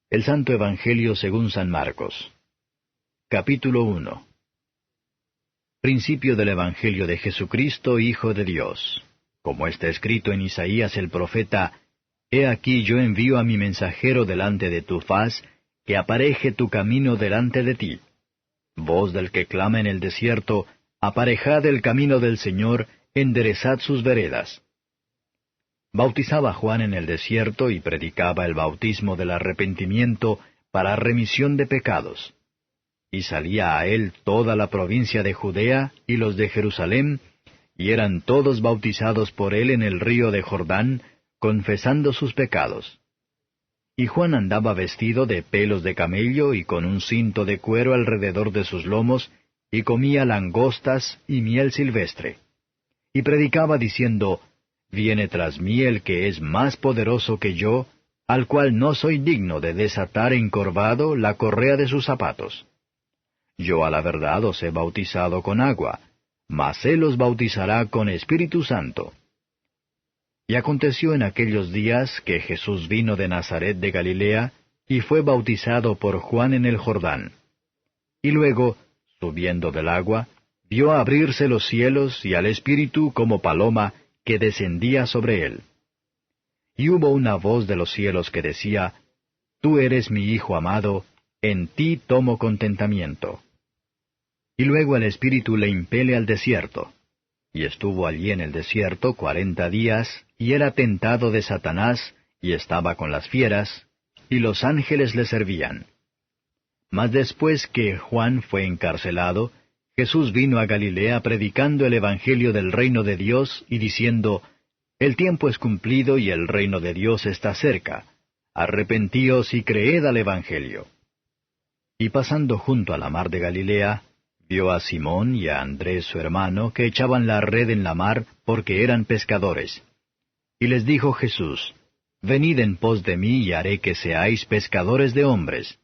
El Santo Evangelio según San Marcos. Capítulo 1. Principio del Evangelio de Jesucristo, Hijo de Dios. Como está escrito en Isaías el profeta: He aquí yo envío a mi mensajero delante de tu faz, que apareje tu camino delante de ti. Voz del que clama en el desierto: Aparejad el camino del Señor, enderezad sus veredas. Bautizaba Juan en el desierto y predicaba el bautismo del arrepentimiento para remisión de pecados. Y salía a él toda la provincia de Judea y los de Jerusalén, y eran todos bautizados por él en el río de Jordán, confesando sus pecados. Y Juan andaba vestido de pelos de camello y con un cinto de cuero alrededor de sus lomos, y comía langostas y miel silvestre. Y predicaba diciendo: Viene tras mí el que es más poderoso que yo, al cual no soy digno de desatar encorvado la correa de sus zapatos. Yo a la verdad os he bautizado con agua, mas él os bautizará con Espíritu Santo. Y aconteció en aquellos días que Jesús vino de Nazaret de Galilea, y fue bautizado por Juan en el Jordán. Y luego, subiendo del agua, vio abrirse los cielos y al Espíritu como paloma, que descendía sobre él. Y hubo una voz de los cielos que decía: Tú eres mi Hijo amado, en ti tomo contentamiento. Y luego el Espíritu le impele al desierto. Y estuvo allí en el desierto 40 días, y era tentado de Satanás, y estaba con las fieras, y los ángeles le servían. Mas después que Juan fue encarcelado, Jesús vino a Galilea predicando el Evangelio del reino de Dios y diciendo: El tiempo es cumplido y el reino de Dios está cerca. Arrepentíos y creed al Evangelio. Y pasando junto a la mar de Galilea, vio a Simón y a Andrés su hermano, que echaban la red en la mar, porque eran pescadores. Y les dijo Jesús: Venid en pos de mí y haré que seáis pescadores de hombres.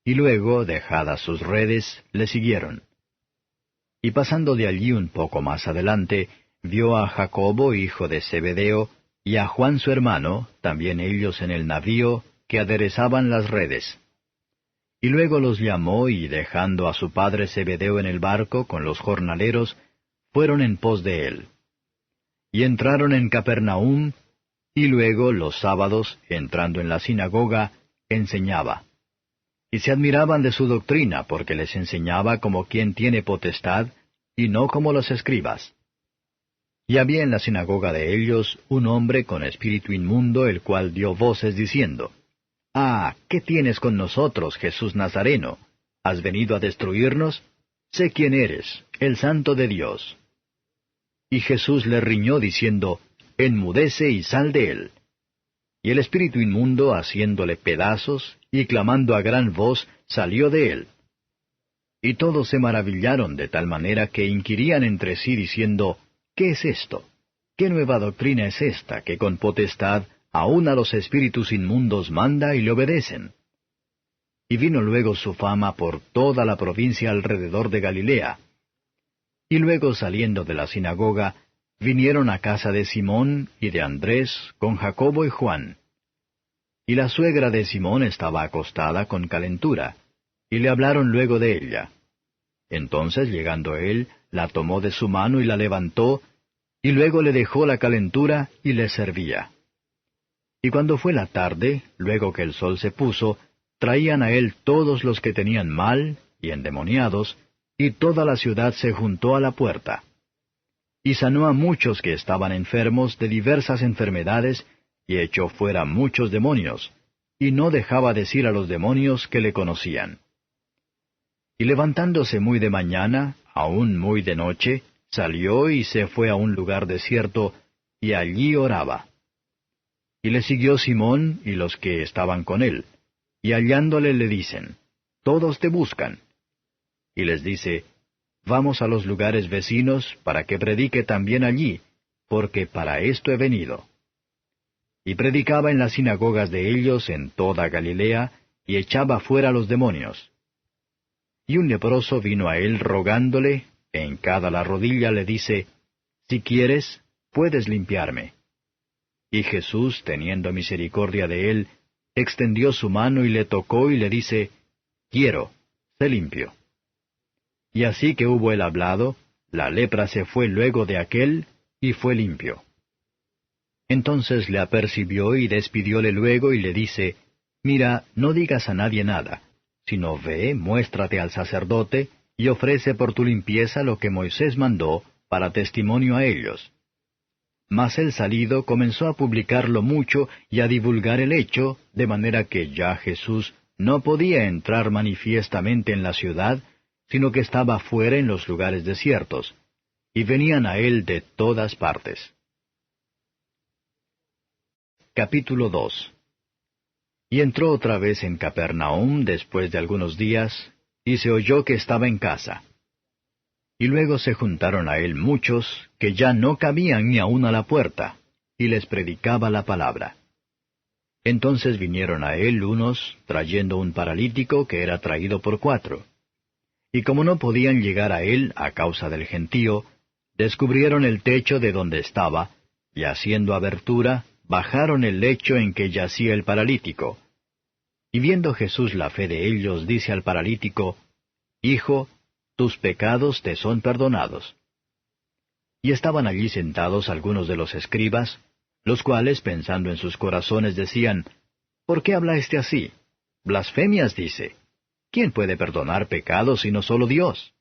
Y luego, dejadas sus redes, le siguieron. Y pasando de allí un poco más adelante, vio a Jacobo, hijo de Zebedeo, y a Juan su hermano, también ellos en el navío, que aderezaban las redes. Y luego los llamó, y dejando a su padre Zebedeo en el barco con los jornaleros, fueron en pos de él. Y entraron en Capernaum, y luego los sábados, entrando en la sinagoga, enseñaba. Y se admiraban de su doctrina, porque les enseñaba como quien tiene potestad, y no como los escribas. Y había en la sinagoga de ellos un hombre con espíritu inmundo, el cual dio voces diciendo: Ah, ¿qué tienes con nosotros, Jesús Nazareno? ¿Has venido a destruirnos? Sé quién eres, el Santo de Dios. Y Jesús le riñó diciendo: Enmudece y sal de él. Y el espíritu inmundo, haciéndole pedazos, y clamando a gran voz, salió de él. Y todos se maravillaron de tal manera que inquirían entre sí diciendo: ¿Qué es esto? ¿Qué nueva doctrina es esta, que con potestad aun a los espíritus inmundos manda y le obedecen? Y vino luego su fama por toda la provincia alrededor de Galilea. Y luego saliendo de la sinagoga, vinieron a casa de Simón y de Andrés con Jacobo y Juan. Y la suegra de Simón estaba acostada con calentura, y le hablaron luego de ella. Entonces, llegando él, la tomó de su mano y la levantó, y luego le dejó la calentura y le servía. Y cuando fue la tarde, luego que el sol se puso, traían a él todos los que tenían mal y endemoniados, y toda la ciudad se juntó a la puerta. Y sanó a muchos que estaban enfermos de diversas enfermedades, y echó fuera muchos demonios, y no dejaba decir a los demonios que le conocían. Y levantándose muy de mañana, aún muy de noche, salió y se fue a un lugar desierto, y allí oraba. Y le siguió Simón y los que estaban con él, y hallándole le dicen: Todos te buscan. Y les dice: Vamos a los lugares vecinos, para que predique también allí, porque para esto he venido. Y predicaba en las sinagogas de ellos en toda Galilea, y echaba fuera los demonios. Y un leproso vino a él rogándole, e hincada la rodilla le dice: Si quieres, puedes limpiarme. Y Jesús, teniendo misericordia de él, extendió su mano y le tocó y le dice, «Quiero, sé limpio». Y así que hubo él hablado, la lepra se fue luego de aquél, y fue limpio. Entonces le apercibió y despidióle luego y le dice, «Mira, no digas a nadie nada, sino ve, muéstrate al sacerdote, y ofrece por tu limpieza lo que Moisés mandó, para testimonio a ellos». Mas él salido comenzó a publicarlo mucho y a divulgar el hecho, de manera que ya Jesús no podía entrar manifiestamente en la ciudad, sino que estaba fuera en los lugares desiertos, y venían a él de todas partes. Capítulo 2. Y entró otra vez en Capernaum después de algunos días, y se oyó que estaba en casa. Y luego se juntaron a él muchos, que ya no cabían ni aun a la puerta, y les predicaba la palabra. Entonces vinieron a él unos, trayendo un paralítico que era traído por 4. Y como no podían llegar a él a causa del gentío, descubrieron el techo de donde estaba, y haciendo abertura, bajaron el lecho en que yacía el paralítico. Y viendo Jesús la fe de ellos, dice al paralítico, «Hijo, tus pecados te son perdonados». Y estaban allí sentados algunos de los escribas, los cuales, pensando en sus corazones, decían, «¿Por qué habla éste así? Blasfemias dice. ¿Quién puede perdonar pecados sino solo Dios?»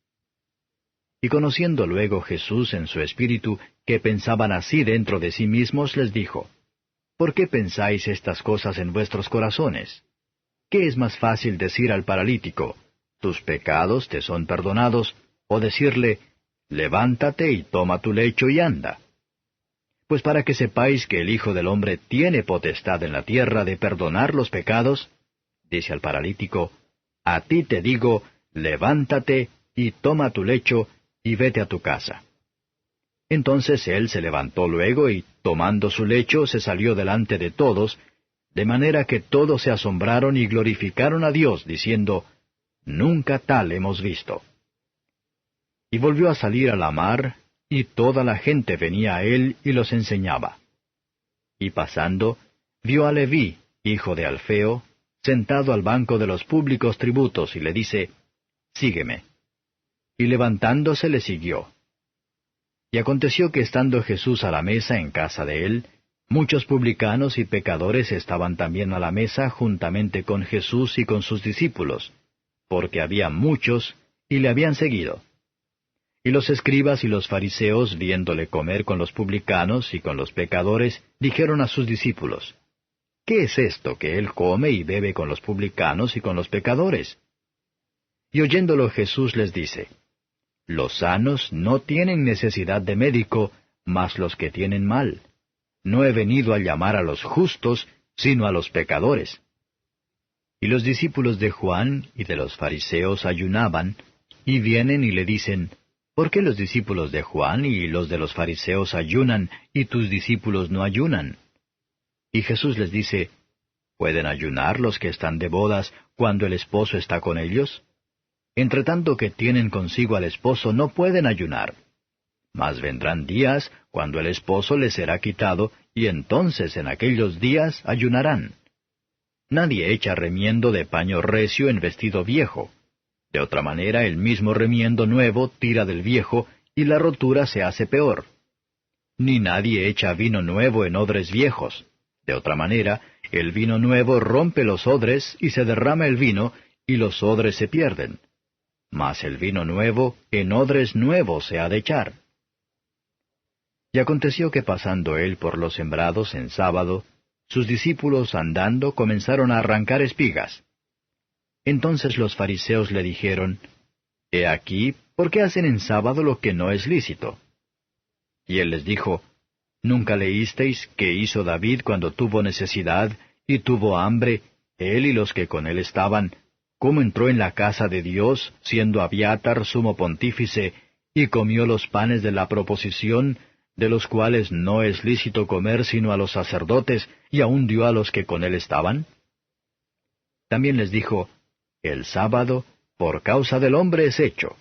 Y conociendo luego Jesús en su espíritu que pensaban así dentro de sí mismos, les dijo, «¿Por qué pensáis estas cosas en vuestros corazones? ¿Qué es más fácil decir al paralítico, tus pecados te son perdonados, o decirle, levántate y toma tu lecho y anda? Pues para que sepáis que el Hijo del Hombre tiene potestad en la tierra de perdonar los pecados, dice al paralítico, a ti te digo, levántate y toma tu lecho y vete a tu casa. Entonces él se levantó luego y, tomando su lecho, se salió delante de todos, de manera que todos se asombraron y glorificaron a Dios, diciendo, nunca tal hemos visto. Y volvió a salir a la mar, y toda la gente venía a él y los enseñaba. Y pasando, vio a Leví, hijo de Alfeo, sentado al banco de los públicos tributos, y le dice, sígueme. Y levantándose le siguió. Y aconteció que estando Jesús a la mesa en casa de él, muchos publicanos y pecadores estaban también a la mesa juntamente con Jesús y con sus discípulos, porque había muchos, y le habían seguido. Y los escribas y los fariseos, viéndole comer con los publicanos y con los pecadores, dijeron a sus discípulos, ¿qué es esto que él come y bebe con los publicanos y con los pecadores? Y oyéndolo Jesús les dice, los sanos no tienen necesidad de médico, mas los que tienen mal. No he venido a llamar a los justos, sino a los pecadores. Y los discípulos de Juan y de los fariseos ayunaban, y vienen y le dicen, ¿por qué los discípulos de Juan y los de los fariseos ayunan, y tus discípulos no ayunan? Y Jesús les dice, ¿pueden ayunar los que están de bodas cuando el esposo está con ellos? Entre tanto que tienen consigo al esposo no pueden ayunar. Mas vendrán días cuando el esposo les será quitado, y entonces en aquellos días ayunarán. Nadie echa remiendo de paño recio en vestido viejo. De otra manera el mismo remiendo nuevo tira del viejo, y la rotura se hace peor. Ni nadie echa vino nuevo en odres viejos. De otra manera, el vino nuevo rompe los odres, y se derrama el vino, y los odres se pierden. Mas el vino nuevo en odres nuevos se ha de echar. Y aconteció que pasando él por los sembrados en sábado, sus discípulos andando comenzaron a arrancar espigas. Entonces los fariseos le dijeron, He aquí, ¿por qué hacen en sábado lo que no es lícito? Y él les dijo, ¿nunca leísteis qué hizo David cuando tuvo necesidad y tuvo hambre, él y los que con él estaban, cómo entró en la casa de Dios, siendo Abiatar sumo pontífice, y comió los panes de la proposición, de los cuales no es lícito comer sino a los sacerdotes, y aun dio a los que con él estaban? También les dijo, el sábado por causa del hombre es hecho,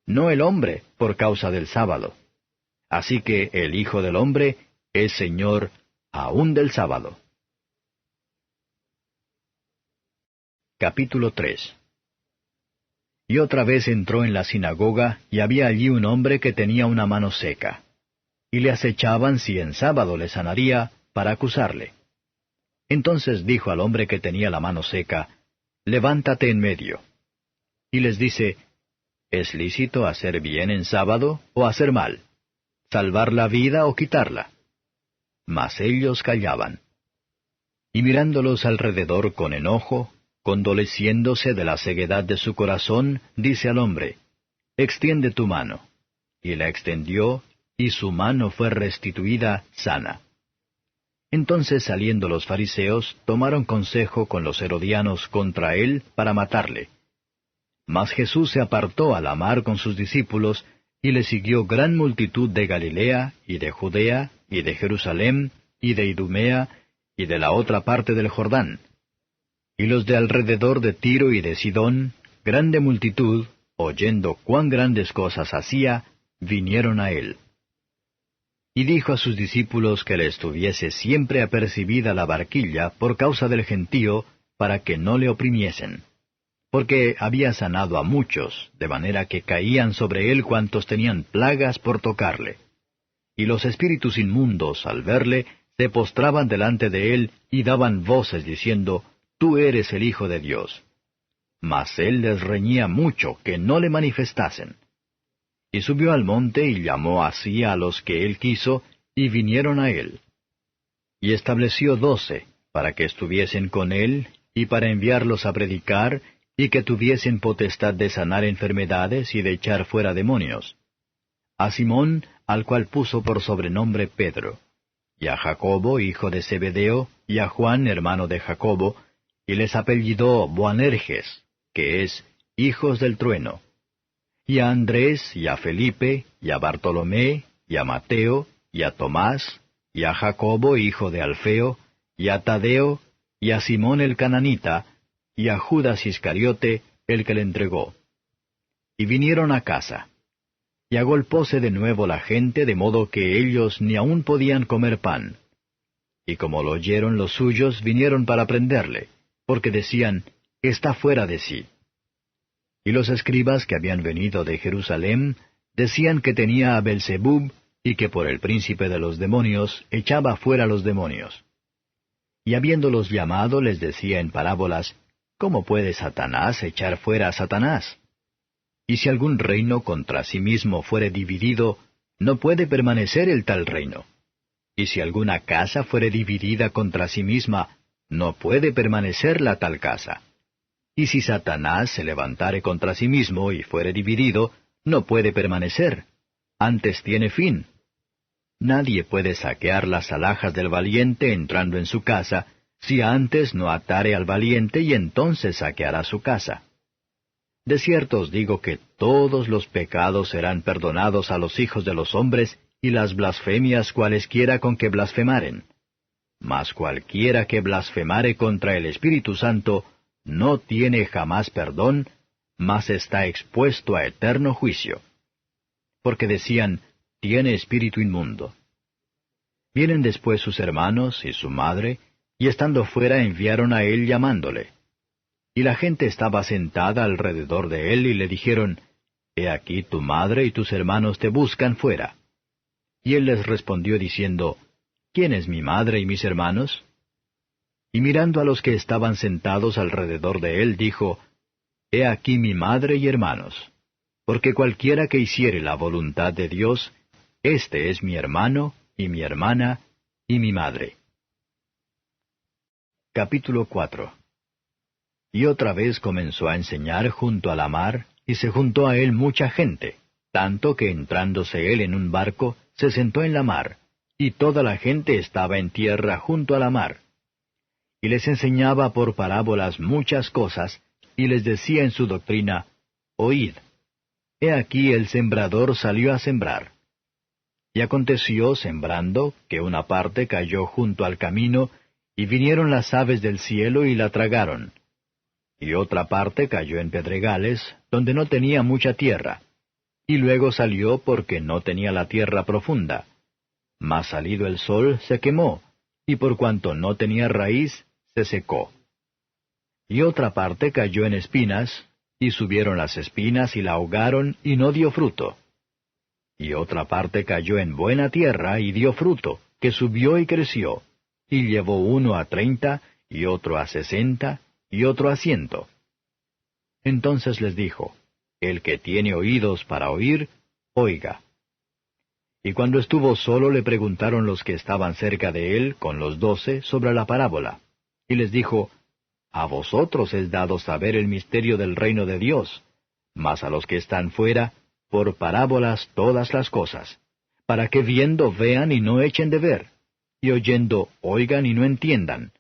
no el hombre por causa del sábado. Así que el Hijo del Hombre es Señor aun del sábado. Capítulo 3. Y otra vez entró en la sinagoga, y había allí un hombre que tenía una mano seca. Y le acechaban si en sábado le sanaría, para acusarle. Entonces dijo al hombre que tenía la mano seca, Levántate en medio. Y les dice, ¿Es lícito hacer bien en sábado o hacer mal? ¿Salvar la vida o quitarla? Mas ellos callaban. Y mirándolos alrededor con enojo, condoleciéndose de la ceguedad de su corazón, dice al hombre, Extiende tu mano. Y la extendió, y su mano fue restituida sana. Entonces saliendo los fariseos, tomaron consejo con los herodianos contra él para matarle. Mas Jesús se apartó a la mar con sus discípulos, y le siguió gran multitud de Galilea, y de Judea, y de Jerusalén, y de Idumea, y de la otra parte del Jordán. Y los de alrededor de Tiro y de Sidón, grande multitud, oyendo cuán grandes cosas hacía, vinieron a él. Y dijo a sus discípulos que le estuviese siempre apercibida la barquilla por causa del gentío, para que no le oprimiesen. Porque había sanado a muchos, de manera que caían sobre él cuantos tenían plagas por tocarle. Y los espíritus inmundos, al verle, se postraban delante de él y daban voces diciendo, Tú eres el Hijo de Dios. Mas él les reñía mucho que no le manifestasen. Y subió al monte y llamó así a los que él quiso, y vinieron a él. Y estableció 12, para que estuviesen con él, y para enviarlos a predicar, y que tuviesen potestad de sanar enfermedades y de echar fuera demonios. A Simón, al cual puso por sobrenombre Pedro, y a Jacobo, hijo de Zebedeo, y a Juan, hermano de Jacobo, y les apellidó Boanerges, que es, hijos del trueno, y a Andrés, y a Felipe, y a Bartolomé, y a Mateo, y a Tomás, y a Jacobo, hijo de Alfeo, y a Tadeo, y a Simón el cananita, y a Judas Iscariote, el que le entregó. Y vinieron a casa. Y agolpóse de nuevo la gente, de modo que ellos ni aun podían comer pan. Y como lo oyeron los suyos, vinieron para prenderle, porque decían, Está fuera de sí. Y los escribas que habían venido de Jerusalén, decían que tenía a Belzebub, y que por el príncipe de los demonios echaba fuera los demonios. Y habiéndolos llamado, les decía en parábolas, ¿Cómo puede Satanás echar fuera a Satanás? Y si algún reino contra sí mismo fuere dividido, no puede permanecer el tal reino. Y si alguna casa fuere dividida contra sí misma, no puede permanecer la tal casa. Y si Satanás se levantare contra sí mismo y fuere dividido, no puede permanecer, antes tiene fin. Nadie puede saquear las alhajas del valiente entrando en su casa, si antes no atare al valiente y entonces saqueará su casa. De cierto os digo que todos los pecados serán perdonados a los hijos de los hombres, y las blasfemias cualesquiera con que blasfemaren. Mas cualquiera que blasfemare contra el Espíritu Santo, no tiene jamás perdón, mas está expuesto a eterno juicio. Porque decían, tiene espíritu inmundo. Vienen después sus hermanos y su madre, y estando fuera enviaron a él llamándole. Y la gente estaba sentada alrededor de él, y le dijeron, He aquí tu madre y tus hermanos te buscan fuera. Y él les respondió diciendo, ¿Quién es mi madre y mis hermanos? Y mirando a los que estaban sentados alrededor de él, dijo, He aquí mi madre y hermanos. Porque cualquiera que hiciere la voluntad de Dios, éste es mi hermano, y mi hermana, y mi madre. Capítulo 4. Y otra vez comenzó a enseñar junto a la mar, y se juntó a él mucha gente, tanto que entrándose él en un barco, se sentó en la mar, y toda la gente estaba en tierra junto a la mar. Y les enseñaba por parábolas muchas cosas, y les decía en su doctrina, Oíd. He aquí el sembrador salió a sembrar. Y aconteció, sembrando, que una parte cayó junto al camino, y vinieron las aves del cielo y la tragaron. Y otra parte cayó en pedregales, donde no tenía mucha tierra, y luego salió porque no tenía la tierra profunda. Mas salido el sol se quemó, y por cuanto no tenía raíz, se secó. Y otra parte cayó en espinas, y subieron las espinas y la ahogaron, y no dio fruto. Y otra parte cayó en buena tierra, y dio fruto, que subió y creció, y llevó uno a 30, y otro a 60, y otro a 100. Entonces les dijo, El que tiene oídos para oír, oiga. Y cuando estuvo solo le preguntaron los que estaban cerca de él, con los 12, sobre la parábola. Y les dijo, A vosotros es dado saber el misterio del reino de Dios, mas a los que están fuera, por parábolas todas las cosas, para que viendo vean y no echen de ver, y oyendo oigan y no entiendan,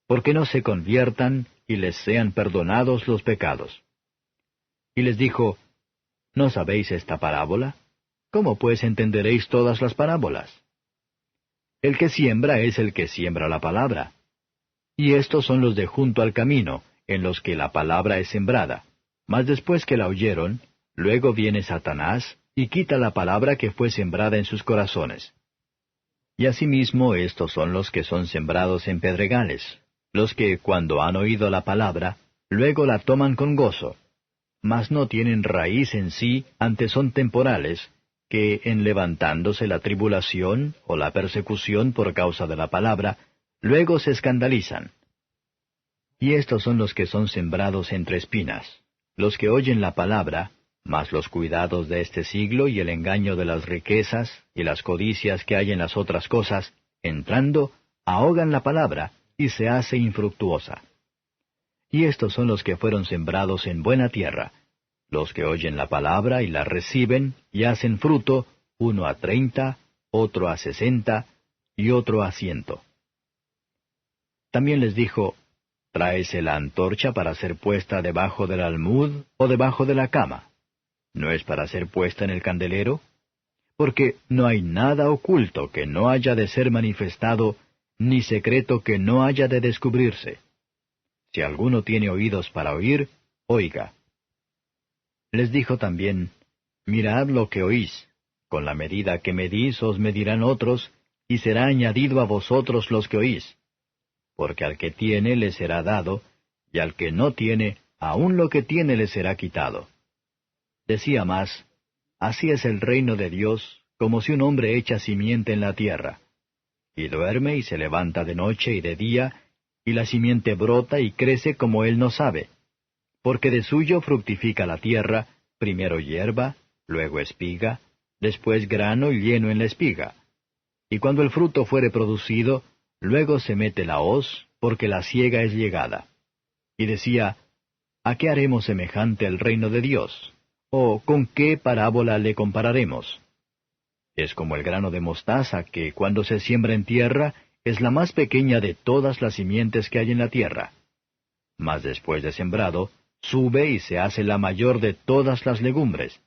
porque no se conviertan y les sean perdonados los pecados. Y les dijo, ¿No sabéis esta parábola? ¿Cómo pues entenderéis todas las parábolas? El que siembra es el que siembra la palabra. Y estos son los de junto al camino, en los que la palabra es sembrada. Mas después que la oyeron, luego viene Satanás, y quita la palabra que fue sembrada en sus corazones. Y asimismo estos son los que son sembrados en pedregales, los que cuando han oído la palabra, luego la toman con gozo, mas no tienen raíz en sí, antes son temporales, que en levantándose la tribulación o la persecución por causa de la palabra, luego se escandalizan. Y estos son los que son sembrados entre espinas, los que oyen la palabra, mas los cuidados de este siglo y el engaño de las riquezas y las codicias que hay en las otras cosas, entrando, ahogan la palabra y se hace infructuosa. Y estos son los que fueron sembrados en buena tierra, los que oyen la palabra y la reciben y hacen fruto, uno a 30, otro a 60, y otro a 100. También les dijo, ¿Tráese la antorcha para ser puesta debajo del almud o debajo de la cama? ¿No es para ser puesta en el candelero? Porque no hay nada oculto que no haya de ser manifestado, ni secreto que no haya de descubrirse. Si alguno tiene oídos para oír, oiga. Les dijo también, Mirad lo que oís, con la medida que medís os medirán otros, y será añadido a vosotros los que oís. Porque al que tiene le será dado, y al que no tiene, aun lo que tiene le será quitado. Decía más, Así es el reino de Dios, como si un hombre echa simiente en la tierra, y duerme y se levanta de noche y de día, y la simiente brota y crece como él no sabe. Porque de suyo fructifica la tierra, primero hierba, luego espiga, después grano y lleno en la espiga. Y cuando el fruto fuere producido, luego se mete la hoz, porque la siega es llegada. Y decía, ¿A qué haremos semejante el reino de Dios? ¿O con qué parábola le compararemos? Es como el grano de mostaza que, cuando se siembra en tierra, es la más pequeña de todas las simientes que hay en la tierra. Mas después de sembrado, sube y se hace la mayor de todas las legumbres,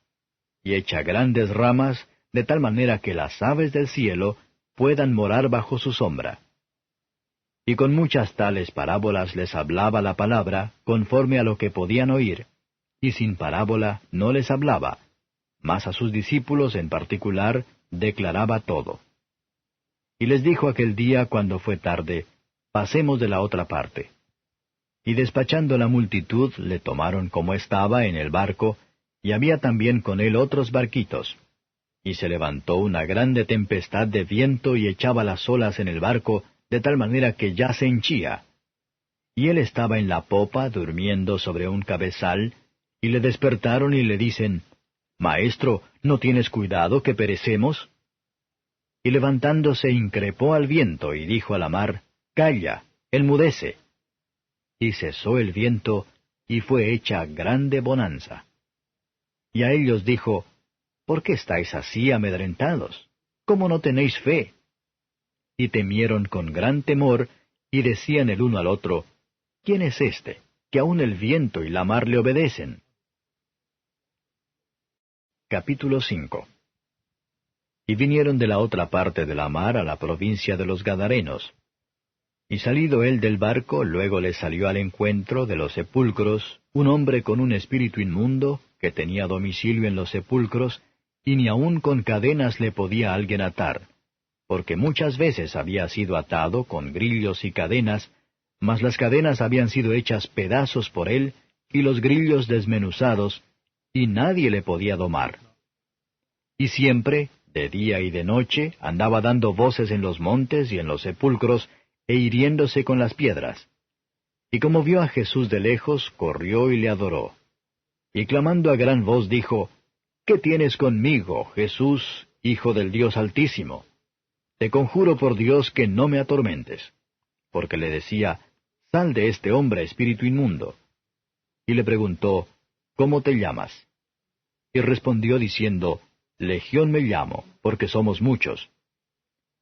y echa grandes ramas, de tal manera que las aves del cielo puedan morar bajo su sombra. Y con muchas tales parábolas les hablaba la palabra, conforme a lo que podían oír, y sin parábola no les hablaba, mas a sus discípulos en particular declaraba todo. Y les dijo aquel día cuando fue tarde, Pasemos de la otra parte. Y despachando la multitud le tomaron como estaba en el barco, y había también con él otros barquitos. Y se levantó una grande tempestad de viento y echaba las olas en el barco, de tal manera que ya se henchía. Y él estaba en la popa durmiendo sobre un cabezal, y le despertaron y le dicen, Maestro, ¿no tienes cuidado que perecemos? Y levantándose increpó al viento y dijo a la mar, Calla, enmudece. Y cesó el viento, y fue hecha grande bonanza. Y a ellos dijo, ¿Por qué estáis así amedrentados? ¿Cómo no tenéis fe? Y temieron con gran temor, y decían el uno al otro, ¿Quién es este, que aun el viento y la mar le obedecen? Capítulo 5. Y vinieron de la otra parte de la mar a la provincia de los Gadarenos. Y salido él del barco, luego le salió al encuentro de los sepulcros un hombre con un espíritu inmundo, que tenía domicilio en los sepulcros, y ni aun con cadenas le podía alguien atar, porque muchas veces había sido atado con grillos y cadenas, mas las cadenas habían sido hechas pedazos por él, y los grillos desmenuzados, y nadie le podía domar. Y siempre, de día y de noche, andaba dando voces en los montes y en los sepulcros, e hiriéndose con las piedras. Y como vio a Jesús de lejos, corrió y le adoró. Y clamando a gran voz dijo, ¿Qué tienes conmigo, Jesús, Hijo del Dios Altísimo? Te conjuro por Dios que no me atormentes. Porque le decía, Sal de este hombre, espíritu inmundo. Y le preguntó, ¿Cómo te llamas? Y respondió diciendo, Legión me llamo, porque somos muchos.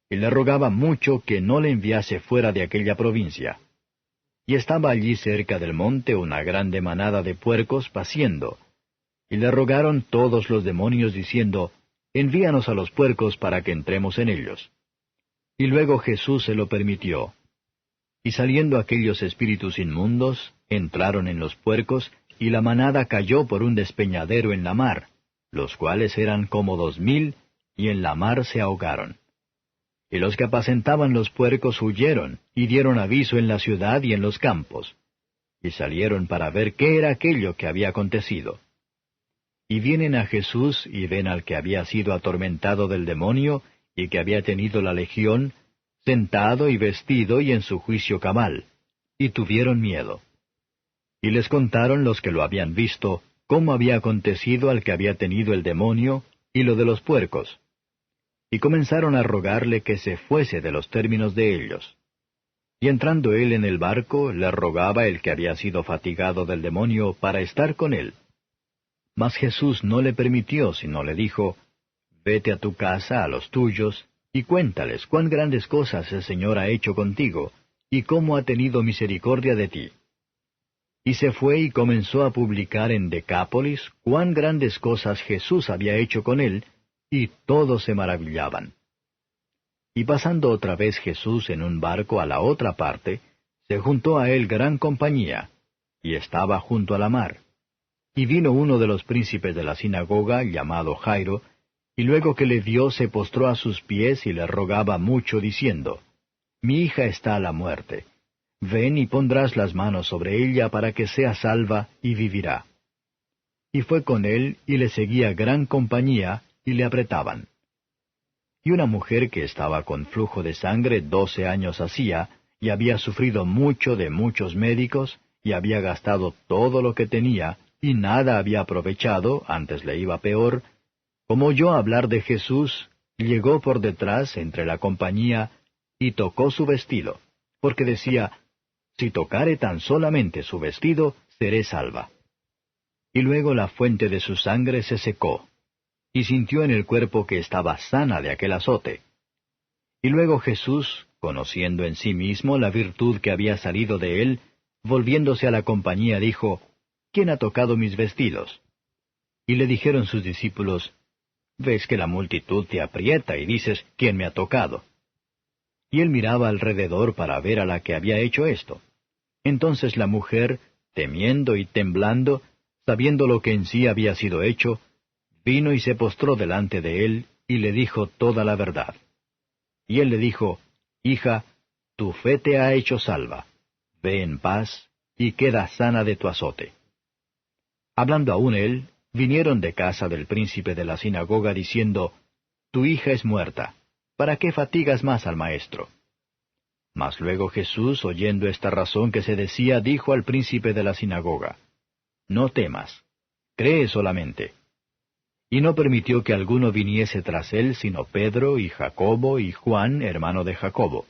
Y le rogaba mucho que no le enviase fuera de aquella provincia. Y estaba allí cerca del monte una grande manada de puercos paciendo. Y le rogaron todos los demonios diciendo, Envíanos a los puercos para que entremos en ellos. Y luego Jesús se lo permitió. Y saliendo aquellos espíritus inmundos, entraron en los puercos, y la manada cayó por un despeñadero en la mar, los cuales eran como 2000, y en la mar se ahogaron. Y los que apacentaban los puercos huyeron, y dieron aviso en la ciudad y en los campos. Y salieron para ver qué era aquello que había acontecido. Y vienen a Jesús, y ven al que había sido atormentado del demonio, y que había tenido la legión, sentado y vestido y en su juicio cabal, y tuvieron miedo. Y les contaron los que lo habían visto, cómo había acontecido al que había tenido el demonio, y lo de los puercos. Y comenzaron a rogarle que se fuese de los términos de ellos. Y entrando él en el barco, le rogaba el que había sido fatigado del demonio para estar con él. Mas Jesús no le permitió, sino le dijo, Vete a tu casa, a los tuyos, y cuéntales cuán grandes cosas el Señor ha hecho contigo, y cómo ha tenido misericordia de ti. Y se fue y comenzó a publicar en Decápolis cuán grandes cosas Jesús había hecho con él, y todos se maravillaban. Y pasando otra vez Jesús en un barco a la otra parte, se juntó a él gran compañía, y estaba junto a la mar. Y vino uno de los príncipes de la sinagoga, llamado Jairo, y luego que le vio se postró a sus pies y le rogaba mucho, diciendo, Mi hija está a la muerte. Ven y pondrás las manos sobre ella para que sea salva y vivirá. Y fue con él, y le seguía gran compañía, y le apretaban. Y una mujer que estaba con flujo de sangre 12 años hacía, y había sufrido mucho de muchos médicos, y había gastado todo lo que tenía, y nada había aprovechado, antes le iba peor, como oyó hablar de Jesús, llegó por detrás entre la compañía, y tocó su vestido, porque decía, Si tocare tan solamente su vestido, seré salva. Y luego la fuente de su sangre se secó, y sintió en el cuerpo que estaba sana de aquel azote. Y luego Jesús, conociendo en sí mismo la virtud que había salido de él, volviéndose a la compañía, dijo, ¿Quién ha tocado mis vestidos? Y le dijeron sus discípulos, Ves que la multitud te aprieta y dices, ¿quién me ha tocado? Y él miraba alrededor para ver a la que había hecho esto. Entonces la mujer, temiendo y temblando, sabiendo lo que en sí había sido hecho, vino y se postró delante de él, y le dijo toda la verdad. Y él le dijo, Hija, tu fe te ha hecho salva. Ve en paz, y queda sana de tu azote. Hablando aún él, vinieron de casa del príncipe de la sinagoga diciendo, Tu hija es muerta, ¿para qué fatigas más al maestro? Mas luego Jesús, oyendo esta razón que se decía, dijo al príncipe de la sinagoga, No temas, cree solamente. Y no permitió que alguno viniese tras él, sino Pedro y Jacobo y Juan, hermano de Jacobo.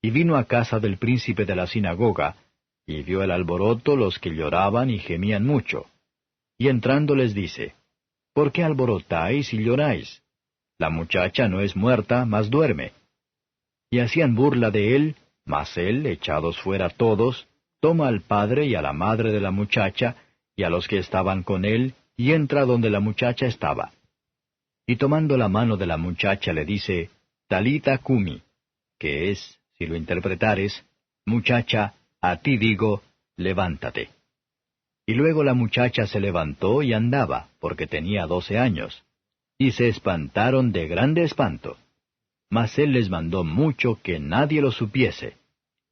Y vino a casa del príncipe de la sinagoga, y vio el alboroto, los que lloraban y gemían mucho. Y entrando les dice, ¿Por qué alborotáis y lloráis? La muchacha no es muerta, mas duerme. Y hacían burla de él, mas él, echados fuera todos, toma al padre y a la madre de la muchacha, y a los que estaban con él, y entra donde la muchacha estaba. Y tomando la mano de la muchacha le dice, Talita cumi, que es, si lo interpretares, Muchacha, a ti digo, levántate. Y luego la muchacha se levantó y andaba, porque tenía 12 años. Y se espantaron de grande espanto. Mas él les mandó mucho que nadie lo supiese.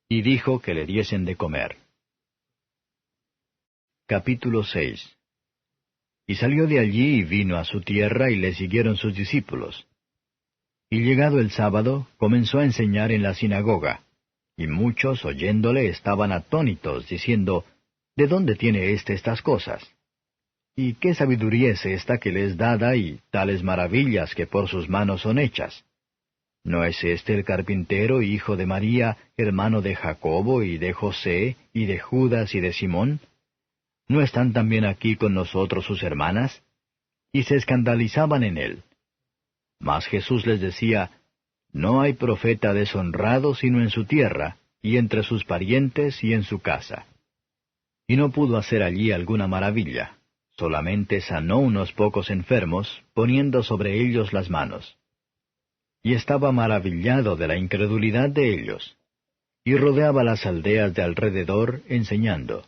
y dijo que le diesen de comer. Capítulo 6. Y salió de allí y vino a su tierra, y le siguieron sus discípulos. Y llegado el sábado, comenzó a enseñar en la sinagoga, y muchos, oyéndole, estaban atónitos, diciendo, ¿de dónde tiene estas cosas? ¿Y qué sabiduría es esta que le es dada, y tales maravillas que por sus manos son hechas? ¿No es este el carpintero, hijo de María, hermano de Jacobo, y de José, y de Judas, y de Simón? ¿No están también aquí con nosotros sus hermanas? Y se escandalizaban en él. Mas Jesús les decía, No hay profeta deshonrado sino en su tierra, y entre sus parientes, y en su casa. Y no pudo hacer allí alguna maravilla, solamente sanó unos pocos enfermos, poniendo sobre ellos las manos. Y estaba maravillado de la incredulidad de ellos. Y rodeaba las aldeas de alrededor, enseñando.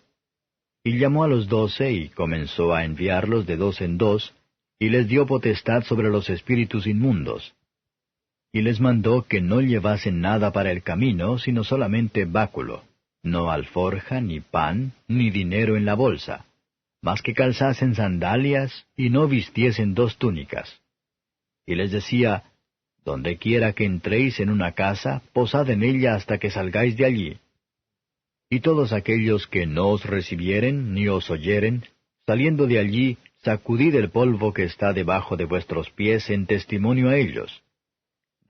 Y llamó a los 12, y comenzó a enviarlos de 2 en 2, y les dio potestad sobre los espíritus inmundos. Y les mandó que no llevasen nada para el camino, sino solamente báculo, no alforja, ni pan, ni dinero en la bolsa, mas que calzasen sandalias, y no vistiesen 2 túnicas. Y les decía, Donde quiera que entréis en una casa, posad en ella hasta que salgáis de allí. Y todos aquellos que no os recibieren, ni os oyeren, saliendo de allí, sacudid el polvo que está debajo de vuestros pies en testimonio a ellos.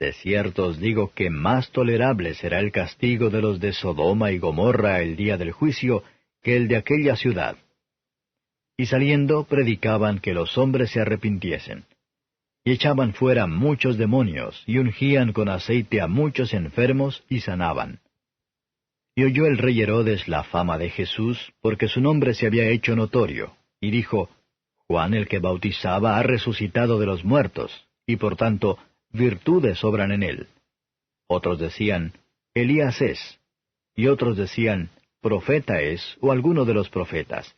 De cierto os digo que más tolerable será el castigo de los de Sodoma y Gomorra el día del juicio, que el de aquella ciudad. Y saliendo, predicaban que los hombres se arrepintiesen. Y echaban fuera muchos demonios, y ungían con aceite a muchos enfermos, y sanaban. Y oyó el rey Herodes la fama de Jesús, porque su nombre se había hecho notorio, y dijo, Juan el que bautizaba ha resucitado de los muertos, y por tanto virtudes obran en él. Otros decían, Elías es, y otros decían, profeta es, o alguno de los profetas.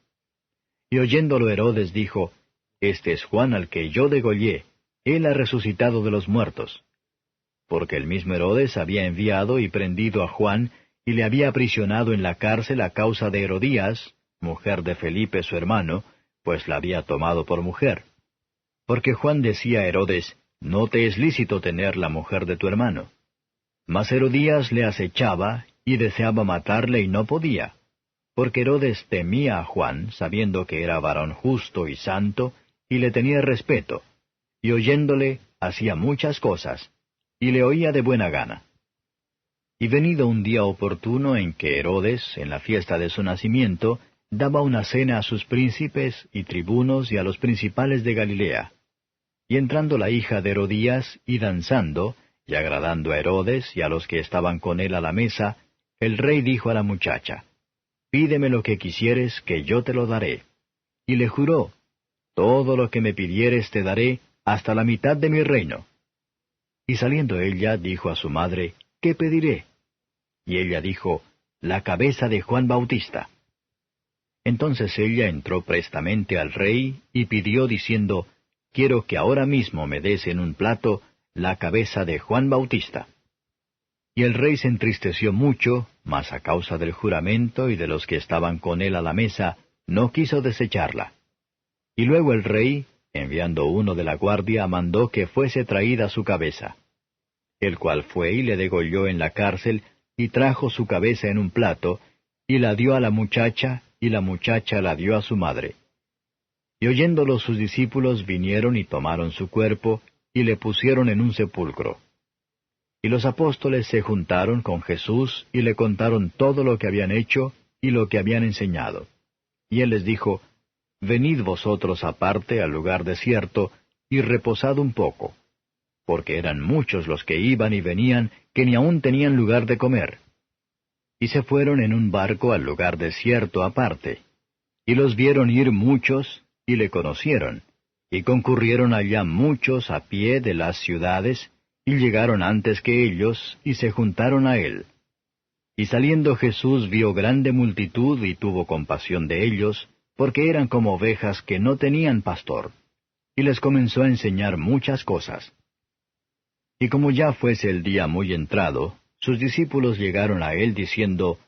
Y oyéndolo Herodes dijo, Este es Juan al que yo degollé, él ha resucitado de los muertos. Porque el mismo Herodes había enviado y prendido a Juan, y le había aprisionado en la cárcel a causa de Herodías, mujer de Felipe su hermano, pues la había tomado por mujer. Porque Juan decía a Herodes, No te es lícito tener la mujer de tu hermano. Mas Herodías le acechaba, y deseaba matarle y no podía. Porque Herodes temía a Juan, sabiendo que era varón justo y santo, y le tenía respeto, y oyéndole hacía muchas cosas, y le oía de buena gana. Y venido un día oportuno en que Herodes, en la fiesta de su nacimiento, daba una cena a sus príncipes y tribunos y a los principales de Galilea. Y entrando la hija de Herodías, y danzando, y agradando a Herodes y a los que estaban con él a la mesa, el rey dijo a la muchacha, Pídeme lo que quisieres, que yo te lo daré. Y le juró, Todo lo que me pidieres te daré, hasta la mitad de mi reino. Y saliendo ella, dijo a su madre, ¿Qué pediré? Y ella dijo, La cabeza de Juan Bautista. Entonces ella entró prestamente al rey, y pidió diciendo, Quiero que ahora mismo me des en un plato la cabeza de Juan Bautista. Y el rey se entristeció mucho, mas a causa del juramento y de los que estaban con él a la mesa, no quiso desecharla. Y luego el rey, enviando uno de la guardia, mandó que fuese traída su cabeza. El cual fue y le degolló en la cárcel, y trajo su cabeza en un plato, y la dio a la muchacha, y la muchacha la dio a su madre. Y oyéndolo sus discípulos vinieron y tomaron su cuerpo, y le pusieron en un sepulcro. Y los apóstoles se juntaron con Jesús, y le contaron todo lo que habían hecho, y lo que habían enseñado. Y él les dijo, Venid vosotros aparte al lugar desierto, y reposad un poco. Porque eran muchos los que iban y venían, que ni aun tenían lugar de comer. Y se fueron en un barco al lugar desierto aparte. Y los vieron ir muchos, y le conocieron. Y concurrieron allá muchos a pie de las ciudades, y llegaron antes que ellos, y se juntaron a él. Y saliendo Jesús vio grande multitud, y tuvo compasión de ellos, porque eran como ovejas que no tenían pastor. Y les comenzó a enseñar muchas cosas. Y como ya fuese el día muy entrado, sus discípulos llegaron a él diciendo,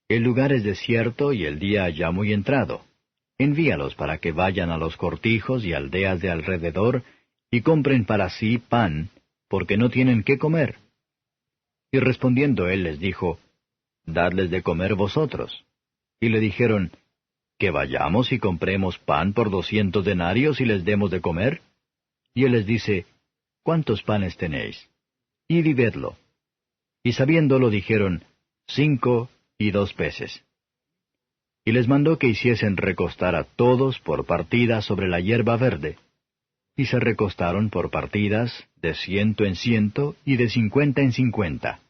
El lugar es desierto y el día ya muy entrado. Envíalos para que vayan a los cortijos y aldeas de alrededor y compren para sí pan, porque no tienen qué comer. Y respondiendo él les dijo, Dadles de comer vosotros. Y le dijeron, ¿Que vayamos y compremos pan por 200 denarios y les demos de comer? Y él les dice, ¿Cuántos panes tenéis? Id y vedlo. Y sabiéndolo dijeron, 5 y 2 peces. Y les mandó que hiciesen recostar a todos por partidas sobre la hierba verde. Y se recostaron por partidas, de 100 en 100 y de 50 en 50.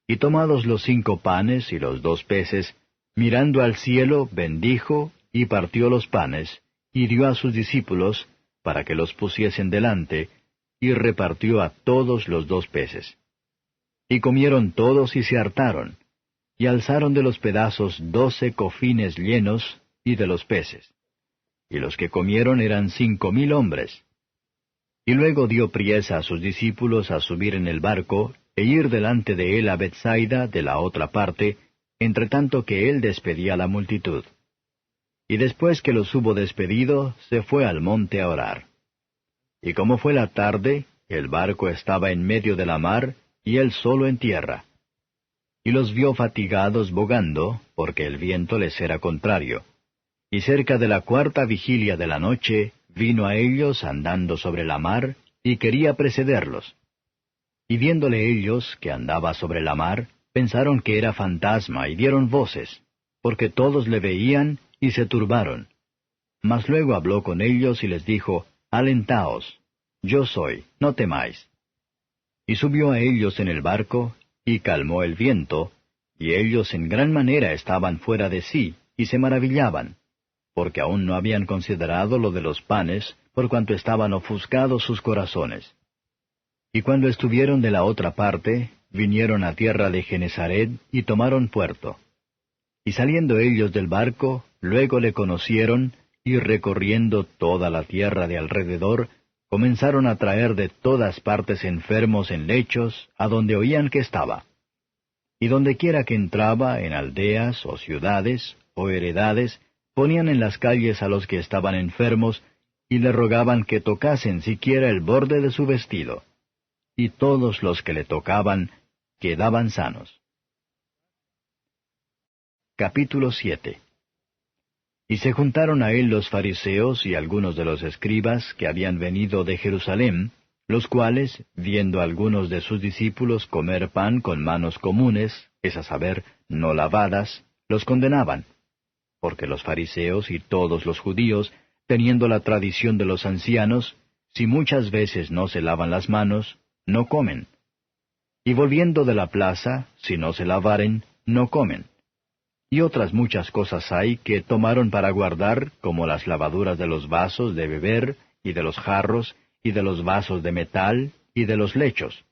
Y tomados los 5 panes y los 2 peces, mirando al cielo, bendijo, y partió los panes, y dio a sus discípulos, para que los pusiesen delante, y repartió a todos los 2 peces. Y comieron todos y se hartaron, y alzaron de los pedazos 12 cofines llenos, y de los peces. Y los que comieron eran 5,000 hombres. Y luego dio priesa a sus discípulos a subir en el barco, e ir delante de él a Bethsaida de la otra parte, entre tanto que él despedía a la multitud. Y después que los hubo despedido, se fue al monte a orar. Y como fue la tarde, el barco estaba en medio de la mar, y él solo en tierra. Y los vio fatigados bogando, porque el viento les era contrario. Y cerca de la 4ª vigilia de la noche, vino a ellos andando sobre la mar, y quería precederlos. Y viéndole ellos que andaba sobre la mar, pensaron que era fantasma, y dieron voces, porque todos le veían, y se turbaron. Mas luego habló con ellos, y les dijo, Alentaos, yo soy, no temáis. Y subió a ellos en el barco, y calmó el viento, y ellos en gran manera estaban fuera de sí, y se maravillaban, porque aún no habían considerado lo de los panes, por cuanto estaban ofuscados sus corazones. Y cuando estuvieron de la otra parte, vinieron a tierra de Genesaret, y tomaron puerto. Y saliendo ellos del barco, luego le conocieron, y recorriendo toda la tierra de alrededor, comenzaron a traer de todas partes enfermos en lechos, a donde oían que estaba. Y dondequiera que entraba, en aldeas, o ciudades, o heredades, ponían en las calles a los que estaban enfermos, y le rogaban que tocasen siquiera el borde de su vestido. Y todos los que le tocaban quedaban sanos. Capítulo 7. Y se juntaron a él los fariseos y algunos de los escribas que habían venido de Jerusalén, los cuales, viendo a algunos de sus discípulos comer pan con manos comunes, es a saber, no lavadas, los condenaban. Porque los fariseos y todos los judíos, teniendo la tradición de los ancianos, si muchas veces no se lavan las manos, no comen. Y volviendo de la plaza, si no se lavaren, no comen. Y otras muchas cosas hay que tomaron para guardar, como las lavaduras de los vasos de beber, y de los jarros, y de los vasos de metal, y de los lechos.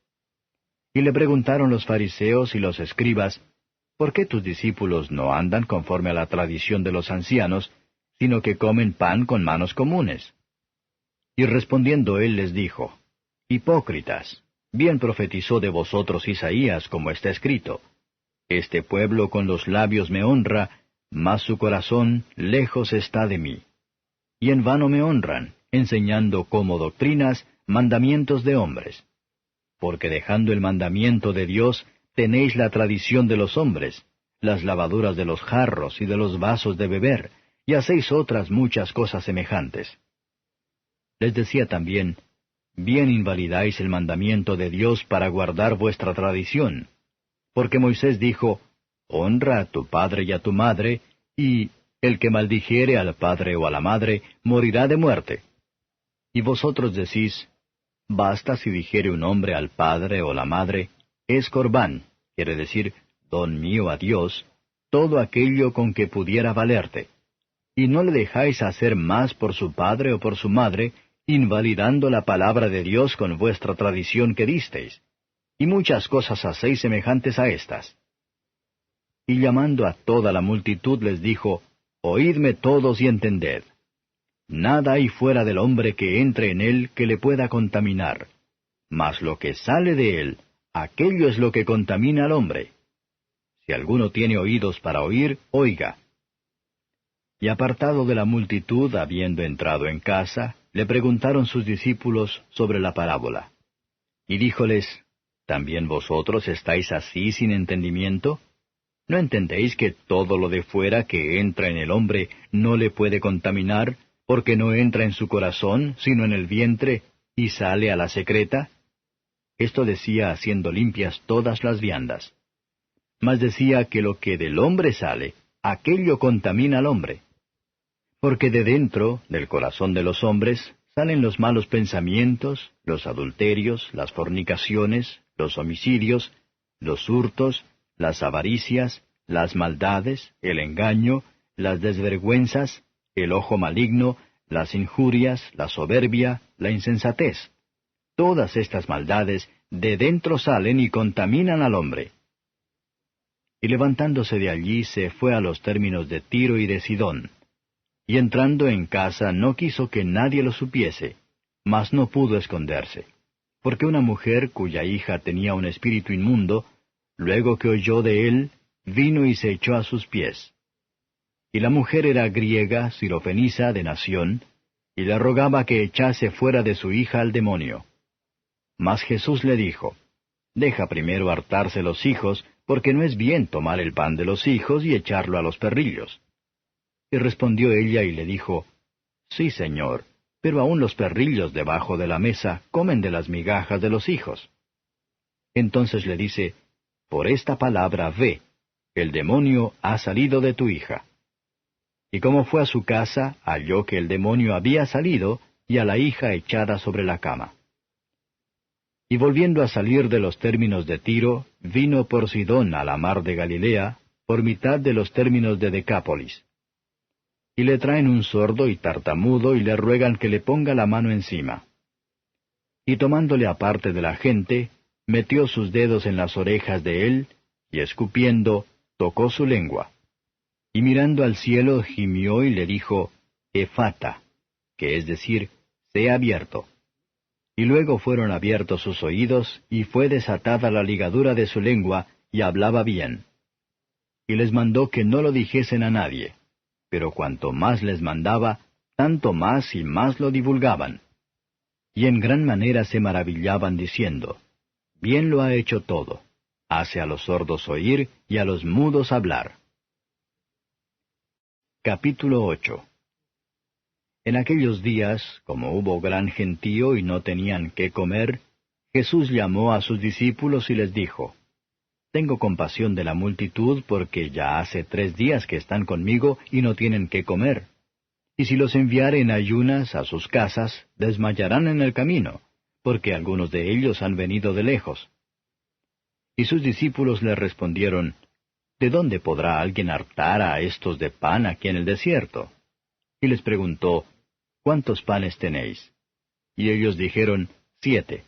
Y le preguntaron los fariseos y los escribas, ¿por qué tus discípulos no andan conforme a la tradición de los ancianos, sino que comen pan con manos comunes? Y respondiendo él les dijo, Hipócritas, bien profetizó de vosotros Isaías, como está escrito, Este pueblo con los labios me honra, mas su corazón lejos está de mí. Y en vano me honran, enseñando como doctrinas mandamientos de hombres. Porque dejando el mandamiento de Dios, tenéis la tradición de los hombres, las lavaduras de los jarros y de los vasos de beber, y hacéis otras muchas cosas semejantes. Les decía también, bien invalidáis el mandamiento de Dios para guardar vuestra tradición. Porque Moisés dijo, honra a tu padre y a tu madre, y el que maldijere al padre o a la madre, morirá de muerte. Y vosotros decís, basta si dijere un hombre al padre o la madre, es corbán, quiere decir, don mío a Dios, todo aquello con que pudiera valerte. Y no le dejáis hacer más por su padre o por su madre, invalidando la palabra de Dios con vuestra tradición que disteis. Y muchas cosas hacéis semejantes a estas. Y llamando a toda la multitud les dijo, oídme todos y entended. Nada hay fuera del hombre que entre en él que le pueda contaminar, mas lo que sale de él, aquello es lo que contamina al hombre. Si alguno tiene oídos para oír, oiga. Y apartado de la multitud, habiendo entrado en casa, le preguntaron sus discípulos sobre la parábola. Y díjoles, ¿también vosotros estáis así sin entendimiento? ¿No entendéis que todo lo de fuera que entra en el hombre no le puede contaminar, porque no entra en su corazón, sino en el vientre, y sale a la secreta? Esto decía haciendo limpias todas las viandas. Mas decía que lo que del hombre sale, aquello contamina al hombre. Porque de dentro, del corazón de los hombres, salen los malos pensamientos, los adulterios, las fornicaciones, los homicidios, los hurtos, las avaricias, las maldades, el engaño, las desvergüenzas, el ojo maligno, las injurias, la soberbia, la insensatez. Todas estas maldades de dentro salen y contaminan al hombre. Y levantándose de allí se fue a los términos de Tiro y de Sidón. Y entrando en casa no quiso que nadie lo supiese, mas no pudo esconderse, porque una mujer cuya hija tenía un espíritu inmundo, luego que oyó de él, vino y se echó a sus pies. Y la mujer era griega, sirofenisa de nación, y le rogaba que echase fuera de su hija al demonio. Mas Jesús le dijo, Deja primero hartarse los hijos, porque no es bien tomar el pan de los hijos y echarlo a los perrillos. Y respondió ella y le dijo, Sí, Señor, pero aun los perrillos debajo de la mesa comen de las migajas de los hijos. Entonces le dice, Por esta palabra ve, el demonio ha salido de tu hija. Y como fue a su casa, halló que el demonio había salido, y a la hija echada sobre la cama. Y volviendo a salir de los términos de Tiro, vino por Sidón a la mar de Galilea, por mitad de los términos de Decápolis. Y le traen un sordo y tartamudo y le ruegan que le ponga la mano encima. Y tomándole aparte de la gente, metió sus dedos en las orejas de él, y escupiendo, tocó su lengua. Y mirando al cielo gimió y le dijo, Efata, que es decir, sea abierto. Y luego fueron abiertos sus oídos, y fue desatada la ligadura de su lengua, y hablaba bien. Y les mandó que no lo dijesen a nadie. Pero cuanto más les mandaba, tanto más y más lo divulgaban. Y en gran manera se maravillaban diciendo, Bien lo ha hecho todo, hace a los sordos oír y a los mudos hablar. Capítulo 8. En aquellos días, como hubo gran gentío y no tenían qué comer, Jesús llamó a sus discípulos y les dijo, Tengo compasión de la multitud porque ya hace 3 días que están conmigo y no tienen qué comer. Y si los enviare en ayunas a sus casas, desmayarán en el camino, porque algunos de ellos han venido de lejos. Y sus discípulos le respondieron, ¿De dónde podrá alguien hartar a estos de pan aquí en el desierto? Y les preguntó, ¿Cuántos panes tenéis? Y ellos dijeron, 7.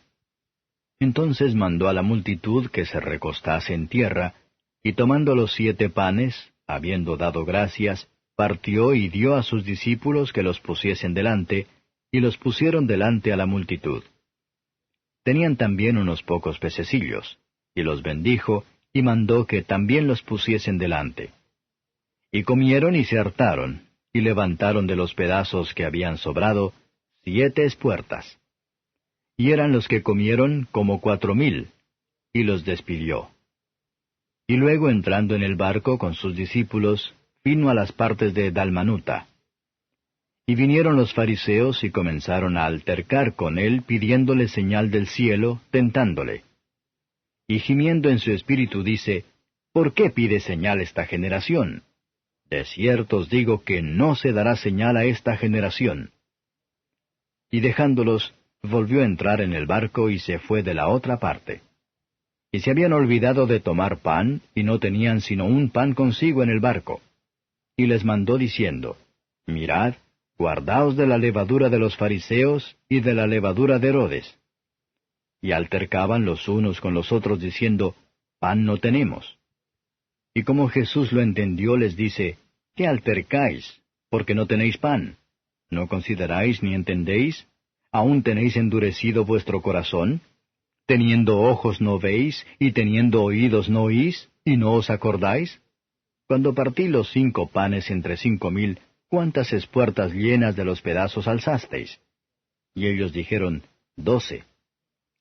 Entonces mandó a la multitud que se recostase en tierra, y tomando los 7 panes, habiendo dado gracias, partió y dio a sus discípulos que los pusiesen delante, y los pusieron delante a la multitud. Tenían también unos pocos pececillos, y los bendijo, y mandó que también los pusiesen delante. Y comieron y se hartaron, y levantaron de los pedazos que habían sobrado 7 espuertas. Y eran los que comieron como 4,000, y los despidió. Y luego entrando en el barco con sus discípulos, vino a las partes de Dalmanuta. Y vinieron los fariseos y comenzaron a altercar con él, pidiéndole señal del cielo, tentándole. Y gimiendo en su espíritu dice, ¿Por qué pide señal esta generación? De cierto os digo que no se dará señal a esta generación. Y dejándolos, volvió a entrar en el barco y se fue de la otra parte. Y se habían olvidado de tomar pan, y no tenían sino un pan consigo en el barco. Y les mandó diciendo, Mirad, guardaos de la levadura de los fariseos y de la levadura de Herodes. Y altercaban los unos con los otros diciendo, Pan no tenemos. Y como Jesús lo entendió, les dice, ¿Qué altercáis? Porque no tenéis pan. ¿No consideráis ni entendéis? ¿Aún tenéis endurecido vuestro corazón? ¿Teniendo ojos no veis, y teniendo oídos no oís, y no os acordáis? Cuando partí los 5 panes entre 5,000, ¿cuántas espuertas llenas de los pedazos alzasteis? Y ellos dijeron, 12.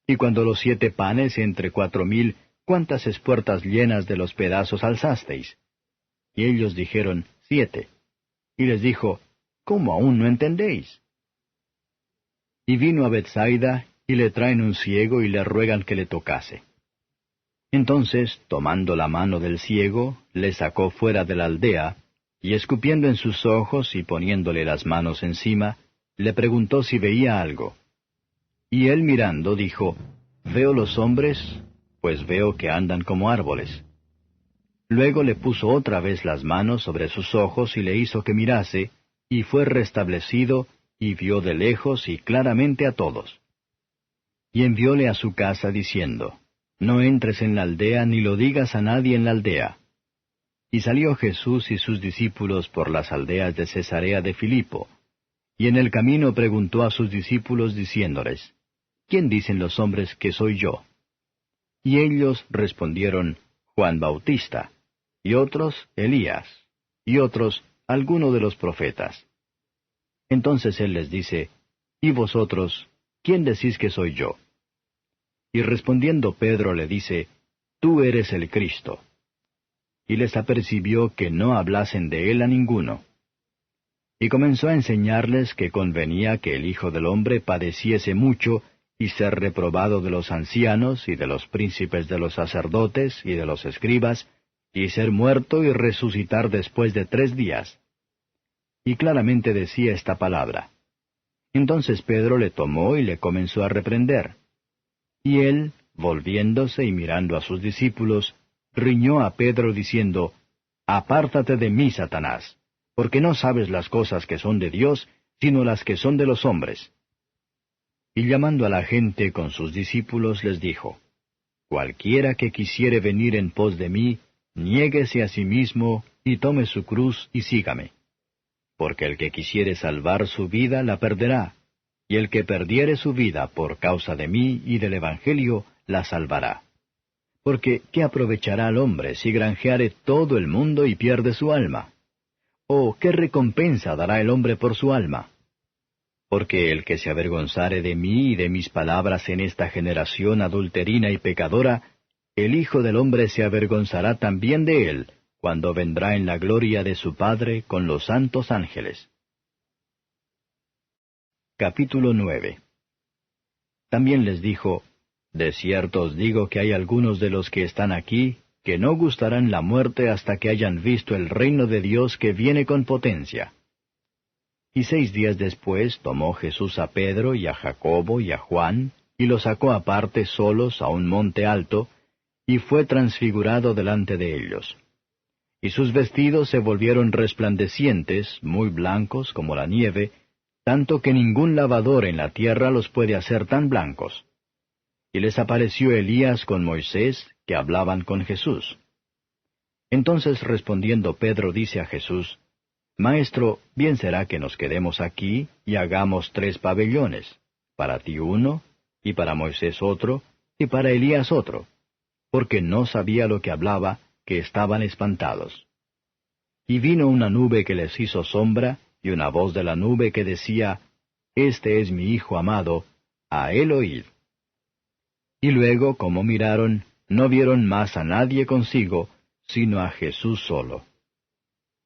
Y cuando los 7 panes entre 4,000, ¿cuántas espuertas llenas de los pedazos alzasteis? Y ellos dijeron, 7. Y les dijo, ¿cómo aún no entendéis? Y vino a Bethsaida, y le traen un ciego, y le ruegan que le tocase. Entonces, tomando la mano del ciego, le sacó fuera de la aldea, y escupiendo en sus ojos y poniéndole las manos encima, le preguntó si veía algo. Y él mirando dijo, ¿veo los hombres? Pues veo que andan como árboles. Luego le puso otra vez las manos sobre sus ojos y le hizo que mirase, y fue restablecido, y vio de lejos y claramente a todos. Y envióle a su casa diciendo, no entres en la aldea ni lo digas a nadie en la aldea. Y salió Jesús y sus discípulos por las aldeas de Cesarea de Filipo, y en el camino preguntó a sus discípulos diciéndoles, ¿quién dicen los hombres que soy yo? Y ellos respondieron, Juan Bautista, y otros, Elías, y otros, alguno de los profetas. Entonces él les dice, ¿y vosotros, quién decís que soy yo? Y respondiendo Pedro le dice, Tú eres el Cristo. Y les apercibió que no hablasen de él a ninguno. Y comenzó a enseñarles que convenía que el Hijo del Hombre padeciese mucho, y ser reprobado de los ancianos, y de los príncipes de los sacerdotes, y de los escribas, y ser muerto y resucitar después de 3 días. Y claramente decía esta palabra. Entonces Pedro le tomó y le comenzó a reprender. Y él, volviéndose y mirando a sus discípulos, riñó a Pedro diciendo, Apártate de mí, Satanás, porque no sabes las cosas que son de Dios, sino las que son de los hombres. Y llamando a la gente con sus discípulos les dijo, Cualquiera que quisiere venir en pos de mí, niéguese a sí mismo, y tome su cruz y sígame. Porque el que quisiere salvar su vida la perderá, y el que perdiere su vida por causa de mí y del Evangelio, la salvará. Porque, ¿qué aprovechará al hombre si granjeare todo el mundo y pierde su alma? ¿O qué recompensa dará el hombre por su alma? Porque el que se avergonzare de mí y de mis palabras en esta generación adulterina y pecadora, el Hijo del Hombre se avergonzará también de él, cuando vendrá en la gloria de su Padre con los santos ángeles. Capítulo 9. También les dijo, De cierto os digo que hay algunos de los que están aquí, que no gustarán la muerte hasta que hayan visto el reino de Dios que viene con potencia. Y 6 días después tomó Jesús a Pedro y a Jacobo y a Juan, y los sacó aparte solos a un monte alto, y fue transfigurado delante de ellos. Y sus vestidos se volvieron resplandecientes, muy blancos como la nieve, tanto que ningún lavador en la tierra los puede hacer tan blancos. Y les apareció Elías con Moisés, que hablaban con Jesús. Entonces respondiendo Pedro dice a Jesús, Maestro, bien será que nos quedemos aquí y hagamos 3 pabellones, para ti uno, y para Moisés otro, y para Elías otro, porque no sabía lo que hablaba, que estaban espantados. Y vino una nube que les hizo sombra, y una voz de la nube que decía, Este es mi Hijo amado, a él oíd. Y luego, como miraron, no vieron más a nadie consigo, sino a Jesús solo.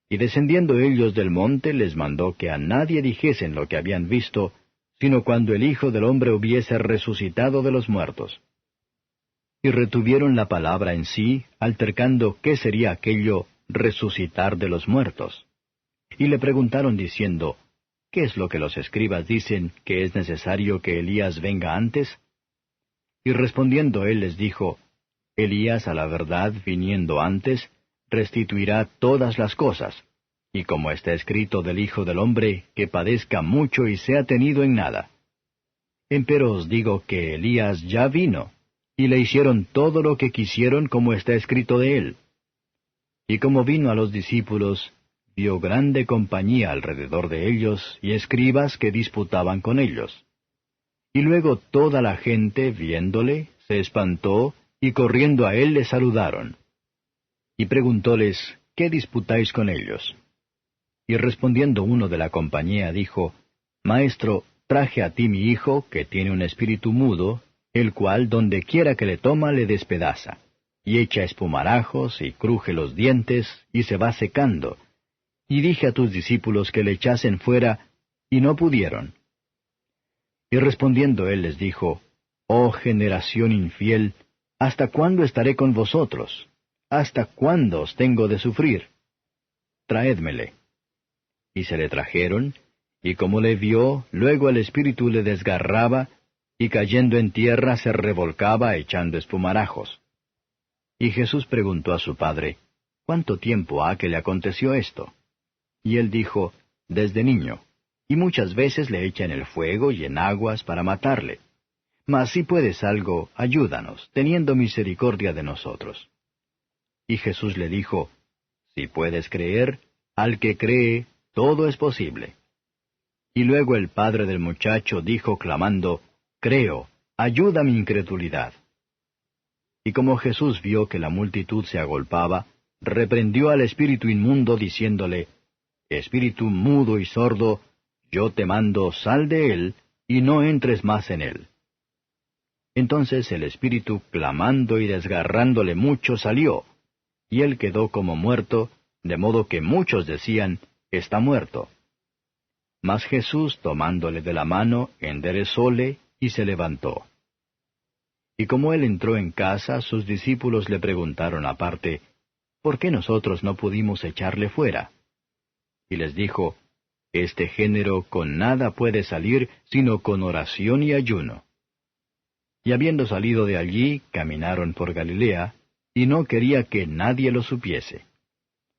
Y descendiendo ellos del monte, les mandó que a nadie dijesen lo que habían visto, sino cuando el Hijo del Hombre hubiese resucitado de los muertos. Y retuvieron la palabra en sí, altercando qué sería aquello resucitar de los muertos. Y le preguntaron diciendo, ¿qué es lo que los escribas dicen que es necesario que Elías venga antes? Y respondiendo él les dijo, Elías a la verdad viniendo antes, restituirá todas las cosas, y como está escrito del Hijo del Hombre, que padezca mucho y sea tenido en nada. Empero os digo que Elías ya vino, y le hicieron todo lo que quisieron como está escrito de él. Y como vino a los discípulos, vio grande compañía alrededor de ellos, y escribas que disputaban con ellos. Y luego toda la gente, viéndole, se espantó, y corriendo a él le saludaron. Y preguntóles, ¿qué disputáis con ellos? Y respondiendo uno de la compañía dijo, Maestro, traje a ti mi hijo, que tiene un espíritu mudo, el cual donde quiera que le toma le despedaza, y echa espumarajos, y cruje los dientes, y se va secando. Y dije a tus discípulos que le echasen fuera, y no pudieron. Y respondiendo él les dijo, Oh generación infiel, ¿hasta cuándo estaré con vosotros? ¿Hasta cuándo os tengo de sufrir? Traédmele. Y se le trajeron, y como le vio, luego el espíritu le desgarraba, y cayendo en tierra se revolcaba echando espumarajos. Y Jesús preguntó a su padre, ¿Cuánto tiempo ha que le aconteció esto? Y él dijo, Desde niño, y muchas veces le echan en el fuego y en aguas para matarle. Mas si puedes algo, ayúdanos, teniendo misericordia de nosotros. Y Jesús le dijo, Si puedes creer, al que cree, todo es posible. Y luego el padre del muchacho dijo clamando, Creo, ayuda mi incredulidad. Y como Jesús vio que la multitud se agolpaba, reprendió al espíritu inmundo diciéndole, Espíritu mudo y sordo, yo te mando, sal de él, y no entres más en él. Entonces el espíritu, clamando y desgarrándole mucho, salió, y él quedó como muerto, de modo que muchos decían, Está muerto. Mas Jesús, tomándole de la mano, enderezóle, y se levantó. Y como él entró en casa, sus discípulos le preguntaron aparte, ¿Por qué nosotros no pudimos echarle fuera? Y les dijo, Este género con nada puede salir, sino con oración y ayuno. Y habiendo salido de allí, caminaron por Galilea, y no quería que nadie lo supiese.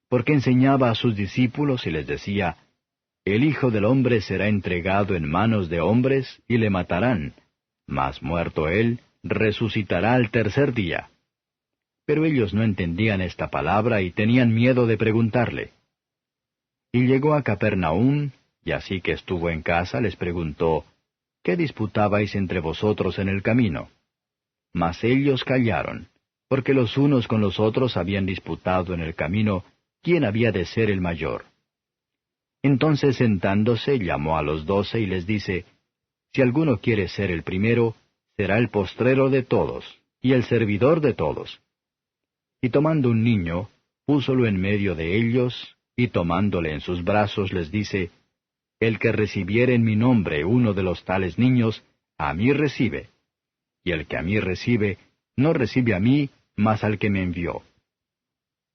Porque enseñaba a sus discípulos y les decía, El Hijo del Hombre será entregado en manos de hombres, y le matarán, mas muerto él, resucitará al tercer día. Pero ellos no entendían esta palabra y tenían miedo de preguntarle. Y llegó a Capernaum, y así que estuvo en casa, les preguntó, ¿Qué disputabais entre vosotros en el camino? Mas ellos callaron, porque los unos con los otros habían disputado en el camino quién había de ser el mayor. Entonces sentándose llamó a los 12 y les dice, Si alguno quiere ser el primero, será el postrero de todos, y el servidor de todos. Y tomando un niño, púsolo en medio de ellos, y tomándole en sus brazos les dice, El que recibiere en mi nombre uno de los tales niños, a mí recibe. Y el que a mí recibe, no recibe a mí, mas al que me envió.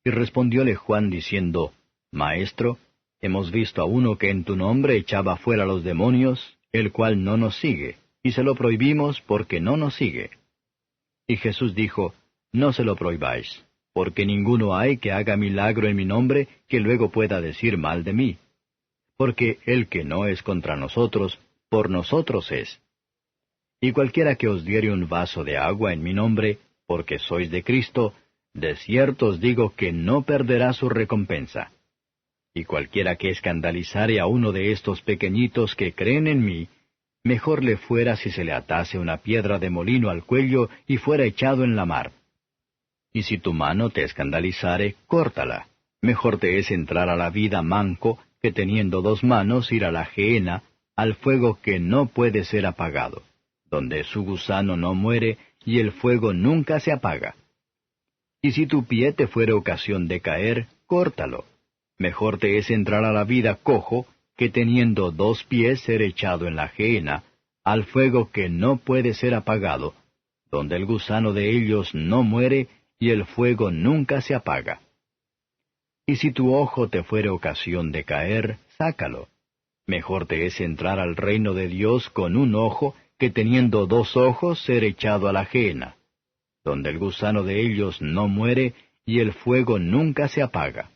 Y respondióle Juan diciendo, Maestro, hemos visto a uno que en tu nombre echaba fuera los demonios, el cual no nos sigue, y se lo prohibimos porque no nos sigue. Y Jesús dijo, No se lo prohibáis, porque ninguno hay que haga milagro en mi nombre que luego pueda decir mal de mí. Porque el que no es contra nosotros, por nosotros es. Y cualquiera que os diere un vaso de agua en mi nombre, porque sois de Cristo, de cierto os digo que no perderá su recompensa. Y cualquiera que escandalizare a uno de estos pequeñitos que creen en mí, mejor le fuera si se le atase una piedra de molino al cuello y fuera echado en la mar. Y si tu mano te escandalizare, córtala. Mejor te es entrar a la vida manco, que teniendo 2 manos ir a la gehenna, al fuego que no puede ser apagado, donde su gusano no muere y el fuego nunca se apaga. Y si tu pie te fuere ocasión de caer, córtalo. Mejor te es entrar a la vida cojo, que teniendo 2 pies ser echado en la gehenna, al fuego que no puede ser apagado, donde el gusano de ellos no muere y el fuego nunca se apaga. Y si tu ojo te fuere ocasión de caer, sácalo. Mejor te es entrar al reino de Dios con un ojo, que teniendo 2 ojos ser echado a la gehenna, donde el gusano de ellos no muere y el fuego nunca se apaga.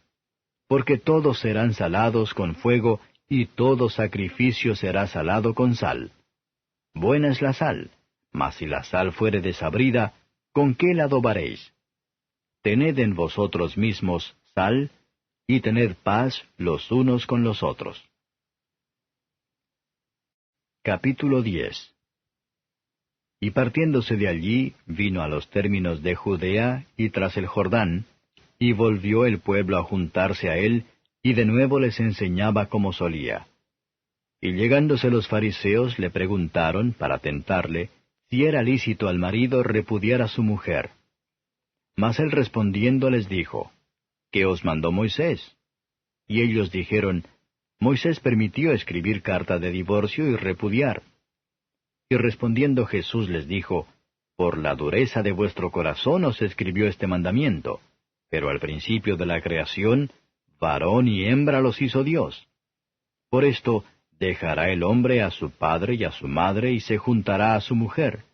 Porque todos serán salados con fuego, y todo sacrificio será salado con sal. Buena es la sal, mas si la sal fuere desabrida, ¿con qué la adobaréis? Tened en vosotros mismos sal, y tened paz los unos con los otros. Capítulo 10. Y partiéndose de allí, vino a los términos de Judea y tras el Jordán, y volvió el pueblo a juntarse a él, y de nuevo les enseñaba como solía. Y llegándose los fariseos le preguntaron, para tentarle, si era lícito al marido repudiar a su mujer. Mas él respondiendo les dijo, ¿qué os mandó Moisés? Y ellos dijeron, Moisés permitió escribir carta de divorcio y repudiar. Y respondiendo Jesús les dijo, por la dureza de vuestro corazón os escribió este mandamiento, pero al principio de la creación, varón y hembra los hizo Dios. Por esto, dejará el hombre a su padre y a su madre y se juntará a su mujer.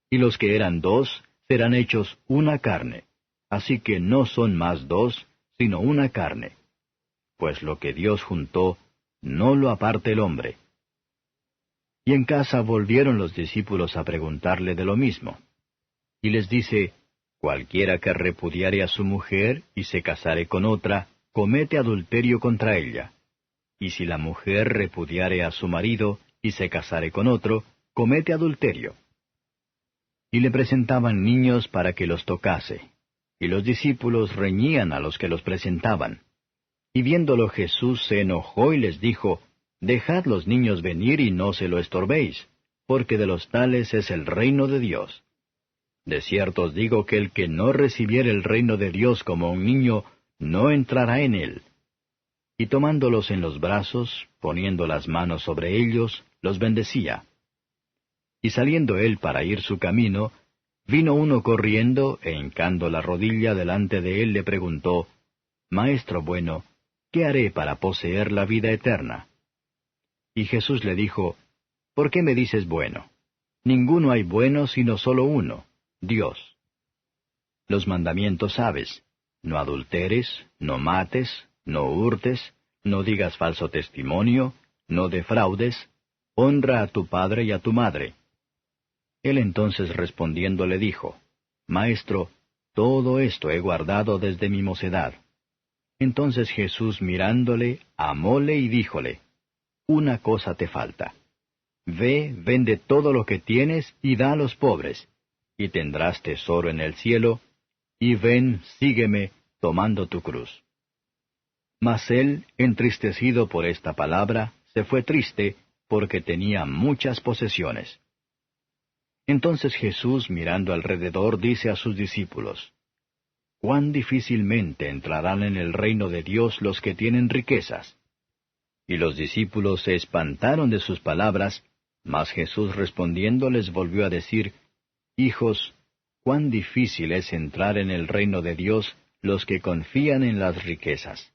Y los que eran dos serán hechos una carne, así que no son más dos, sino una carne. Pues lo que Dios juntó, no lo aparte el hombre. Y en casa volvieron los discípulos a preguntarle de lo mismo. Y les dice, cualquiera que repudiare a su mujer y se casare con otra, comete adulterio contra ella. Y si la mujer repudiare a su marido y se casare con otro, comete adulterio. Y le presentaban niños para que los tocase. Y los discípulos reñían a los que los presentaban. Y viéndolo Jesús se enojó y les dijo, dejad los niños venir y no se lo estorbéis, porque de los tales es el reino de Dios. De cierto os digo que el que no recibiere el reino de Dios como un niño, no entrará en él. Y tomándolos en los brazos, poniendo las manos sobre ellos, los bendecía. Y saliendo él para ir su camino, vino uno corriendo, e hincando la rodilla delante de él le preguntó, Maestro bueno, ¿qué haré para poseer la vida eterna? Y Jesús le dijo, ¿por qué me dices bueno? Ninguno hay bueno sino solo uno, Dios. Los mandamientos sabes, no adulteres, no mates, no hurtes, no digas falso testimonio, no defraudes, honra a tu padre y a tu madre. Él entonces respondiendo le dijo, Maestro, todo esto he guardado desde mi mocedad. Entonces Jesús mirándole, amóle y díjole, una cosa te falta. Ve, vende todo lo que tienes y da a los pobres, y tendrás tesoro en el cielo, y ven, sígueme, tomando tu cruz. Mas él, entristecido por esta palabra, se fue triste, porque tenía muchas posesiones. Entonces Jesús, mirando alrededor, dice a sus discípulos, cuán difícilmente entrarán en el reino de Dios los que tienen riquezas. Y los discípulos se espantaron de sus palabras, mas Jesús respondiendo les volvió a decir, Hijos, cuán difícil es entrar en el reino de Dios los que confían en las riquezas.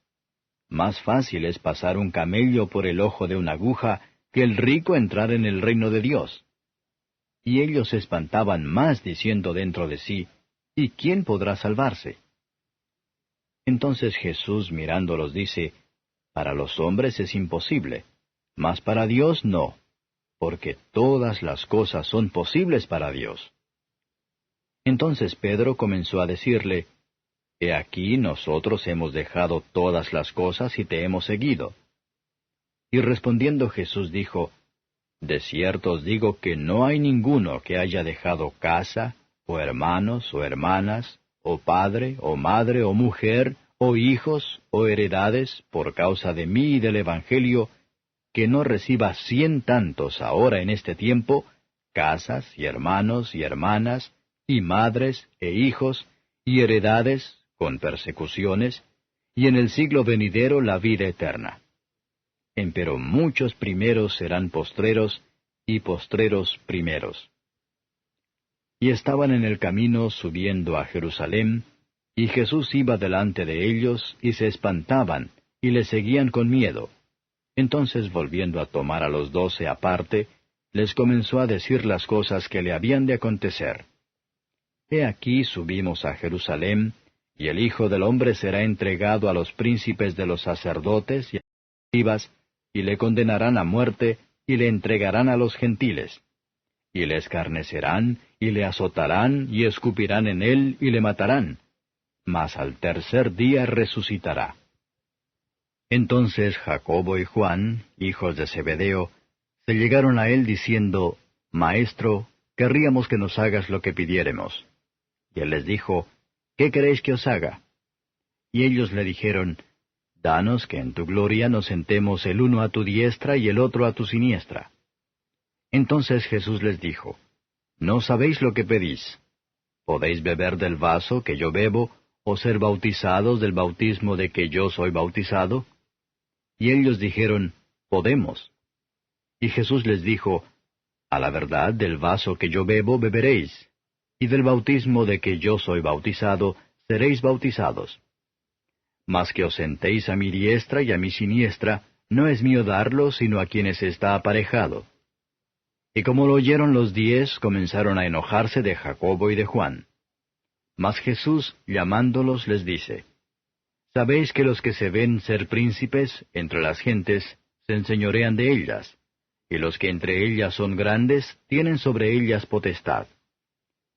Más fácil es pasar un camello por el ojo de una aguja que el rico entrar en el reino de Dios. Y ellos se espantaban más diciendo dentro de sí, ¿y quién podrá salvarse? Entonces Jesús mirándolos dice, para los hombres es imposible, mas para Dios no, porque todas las cosas son posibles para Dios. Entonces Pedro comenzó a decirle, He aquí nosotros hemos dejado todas las cosas y te hemos seguido. Y respondiendo Jesús dijo, De cierto os digo que no hay ninguno que haya dejado casa, o hermanos, o hermanas, o padre, o madre, o mujer, o hijos, o heredades, por causa de mí y del Evangelio, que no reciba 100 tantos ahora en este tiempo, casas, y hermanos, y hermanas, y madres, e hijos, y heredades, con persecuciones, y en el siglo venidero la vida eterna. Empero muchos primeros serán postreros, y postreros primeros. Y estaban en el camino subiendo a Jerusalén, y Jesús iba delante de ellos, y se espantaban, y le seguían con miedo. Entonces volviendo a tomar a los 12 aparte, les comenzó a decir las cosas que le habían de acontecer. He aquí subimos a Jerusalén, y el Hijo del Hombre será entregado a los príncipes de los sacerdotes y a los escribas, y le condenarán a muerte, y le entregarán a los gentiles. Y le escarnecerán, y le azotarán, y escupirán en él, y le matarán. Mas al tercer día resucitará. Entonces Jacobo y Juan, hijos de Zebedeo, se llegaron a él diciendo, Maestro, querríamos que nos hagas lo que pidiéremos. Y él les dijo, ¿qué queréis que os haga? Y ellos le dijeron, danos que en tu gloria nos sentemos el uno a tu diestra y el otro a tu siniestra. Entonces Jesús les dijo, no sabéis lo que pedís. ¿Podéis beber del vaso que yo bebo, o ser bautizados del bautismo de que yo soy bautizado? Y ellos dijeron, podemos. Y Jesús les dijo, a la verdad del vaso que yo bebo beberéis, y del bautismo de que yo soy bautizado seréis bautizados. Mas que os sentéis a mi diestra y a mi siniestra, no es mío darlo, sino a quienes está aparejado. Y como lo oyeron los 10, comenzaron a enojarse de Jacobo y de Juan. Mas Jesús, llamándolos, les dice, sabéis que los que se ven ser príncipes entre las gentes, se enseñorean de ellas, y los que entre ellas son grandes, tienen sobre ellas potestad.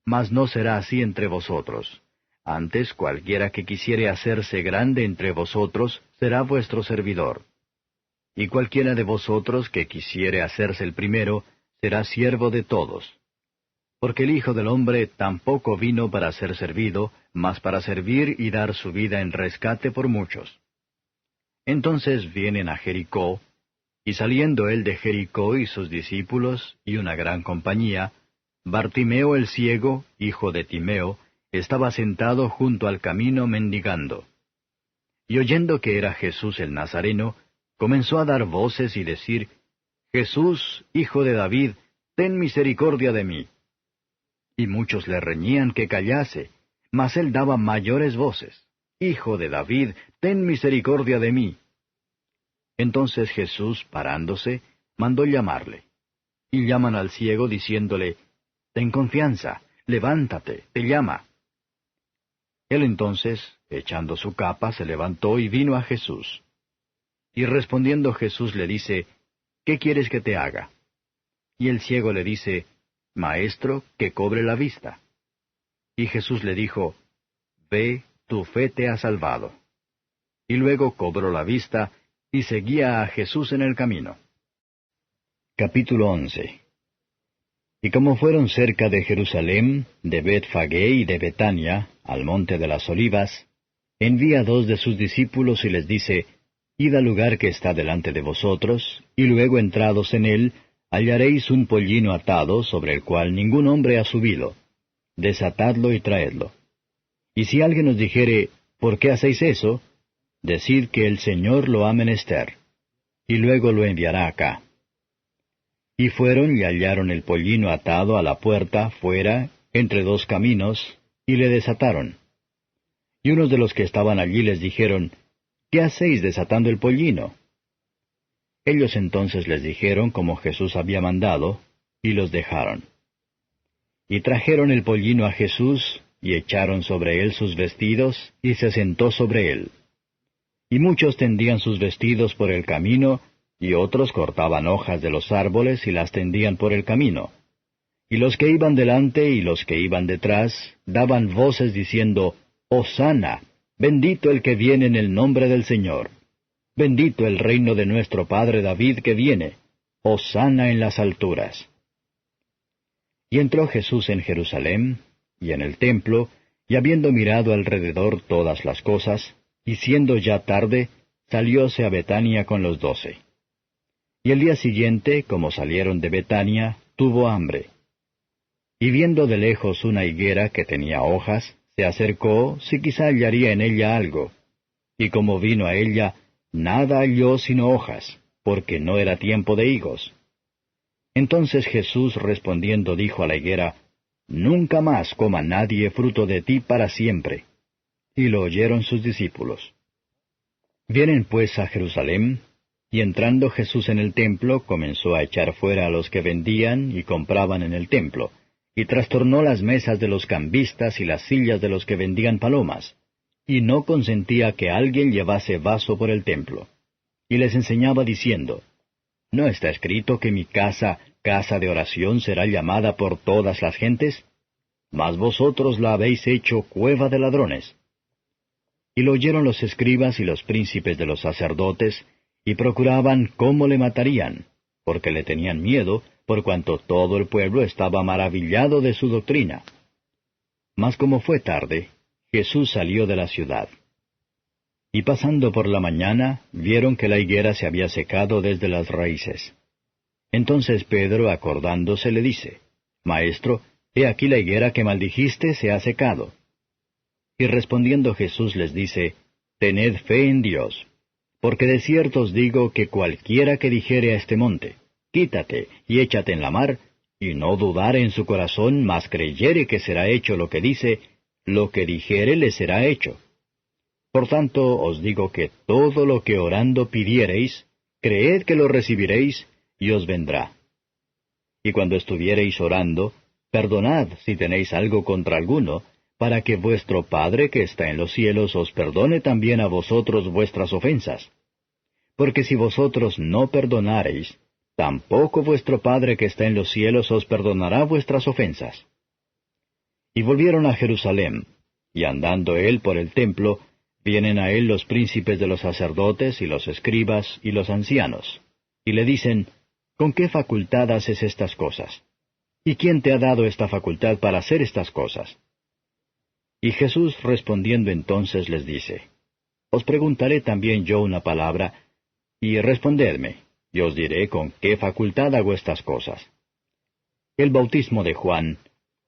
Mas no será así entre vosotros. Antes cualquiera que quisiere hacerse grande entre vosotros, será vuestro servidor. Y cualquiera de vosotros que quisiere hacerse el primero, será siervo de todos. Porque el Hijo del Hombre tampoco vino para ser servido, mas para servir y dar su vida en rescate por muchos. Entonces vienen a Jericó, y saliendo él de Jericó y sus discípulos, y una gran compañía, Bartimeo el ciego, hijo de Timeo, estaba sentado junto al camino mendigando. Y oyendo que era Jesús el Nazareno, comenzó a dar voces y decir, Jesús, hijo de David, ten misericordia de mí. Y muchos le reñían que callase, mas él daba mayores voces, Hijo de David, ten misericordia de mí. Entonces Jesús, parándose, mandó llamarle. Y llaman al ciego diciéndole, ten confianza, levántate, te llama. Él entonces, echando su capa, se levantó y vino a Jesús. Y respondiendo Jesús le dice, ¿qué quieres que te haga? Y el ciego le dice, Maestro, que cobre la vista. Y Jesús le dijo, ve, tu fe te ha salvado. Y luego cobró la vista, y seguía a Jesús en el camino. Capítulo 11. Y como fueron cerca de Jerusalén, de Betfagé y de Betania, al monte de las Olivas, envía 2 de sus discípulos y les dice, id al lugar que está delante de vosotros, y luego entrados en él, hallaréis un pollino atado sobre el cual ningún hombre ha subido. Desatadlo y traedlo. Y si alguien os dijere, ¿por qué hacéis eso? Decid que el Señor lo ha menester, y luego lo enviará acá. Y fueron y hallaron el pollino atado a la puerta, fuera, entre 2 caminos, y le desataron. Y unos de los que estaban allí les dijeron, ¿qué hacéis desatando el pollino? Ellos entonces les dijeron como Jesús había mandado, y los dejaron. Y trajeron el pollino a Jesús, y echaron sobre él sus vestidos, y se sentó sobre él. Y muchos tendían sus vestidos por el camino, y otros cortaban hojas de los árboles y las tendían por el camino. Y los que iban delante y los que iban detrás daban voces diciendo, Hosana, bendito el que viene en el nombre del Señor. Bendito el reino de nuestro padre David que viene. Hosana en las alturas. Y entró Jesús en Jerusalén, y en el templo, y habiendo mirado alrededor todas las cosas, y siendo ya tarde, salióse a Betania con los 12. Y el día siguiente, como salieron de Betania, tuvo hambre. Y viendo de lejos una higuera que tenía hojas, se acercó, si quizá hallaría en ella algo. Y como vino a ella, nada halló sino hojas, porque no era tiempo de higos. Entonces Jesús respondiendo dijo a la higuera, Nunca más coma nadie fruto de ti para siempre. Y lo oyeron sus discípulos. Vienen pues a Jerusalén, y entrando Jesús en el templo, comenzó a echar fuera a los que vendían y compraban en el templo, y trastornó las mesas de los cambistas y las sillas de los que vendían palomas, y no consentía que alguien llevase vaso por el templo. Y les enseñaba diciendo, ¿no está escrito que mi casa, casa de oración, será llamada por todas las gentes? Mas vosotros la habéis hecho cueva de ladrones. Y lo oyeron los escribas y los príncipes de los sacerdotes, y procuraban cómo le matarían, porque le tenían miedo, por cuanto todo el pueblo estaba maravillado de su doctrina. Mas como fue tarde, Jesús salió de la ciudad. Y pasando por la mañana, vieron que la higuera se había secado desde las raíces. Entonces Pedro, acordándose, le dice, Maestro, he aquí la higuera que maldijiste se ha secado. Y respondiendo Jesús les dice, Tened fe en Dios, porque de cierto os digo que cualquiera que dijere a este monte, Quítate y échate en la mar, y no dudare en su corazón, mas creyere que será hecho lo que dice, lo que dijere le será hecho. Por tanto os digo que todo lo que orando pidiereis, creed que lo recibiréis, y os vendrá. Y cuando estuviereis orando, perdonad si tenéis algo contra alguno, para que vuestro Padre que está en los cielos os perdone también a vosotros vuestras ofensas. Porque si vosotros no perdonareis, tampoco vuestro Padre que está en los cielos os perdonará vuestras ofensas. Y volvieron a Jerusalén, y andando él por el templo, vienen a él los príncipes de los sacerdotes y los escribas y los ancianos, y le dicen, ¿Con qué facultad haces estas cosas? ¿Y quién te ha dado esta facultad para hacer estas cosas? Y Jesús respondiendo entonces les dice, Os preguntaré también yo una palabra, y respondedme, y os diré con qué facultad hago estas cosas. ¿El bautismo de Juan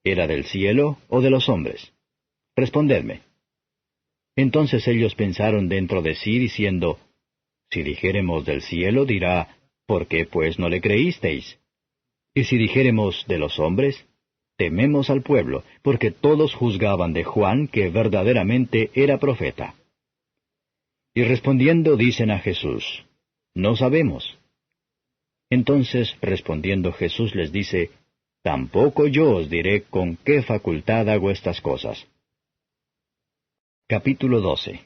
era del cielo o de los hombres? Respondedme. Entonces ellos pensaron dentro de sí, diciendo, Si dijéremos del cielo, dirá, ¿por qué pues no le creísteis? Y si dijéremos de los hombres, tememos al pueblo, porque todos juzgaban de Juan que verdaderamente era profeta. Y respondiendo dicen a Jesús, No sabemos. Entonces respondiendo Jesús les dice, Tampoco yo os diré con qué facultad hago estas cosas. Capítulo 12.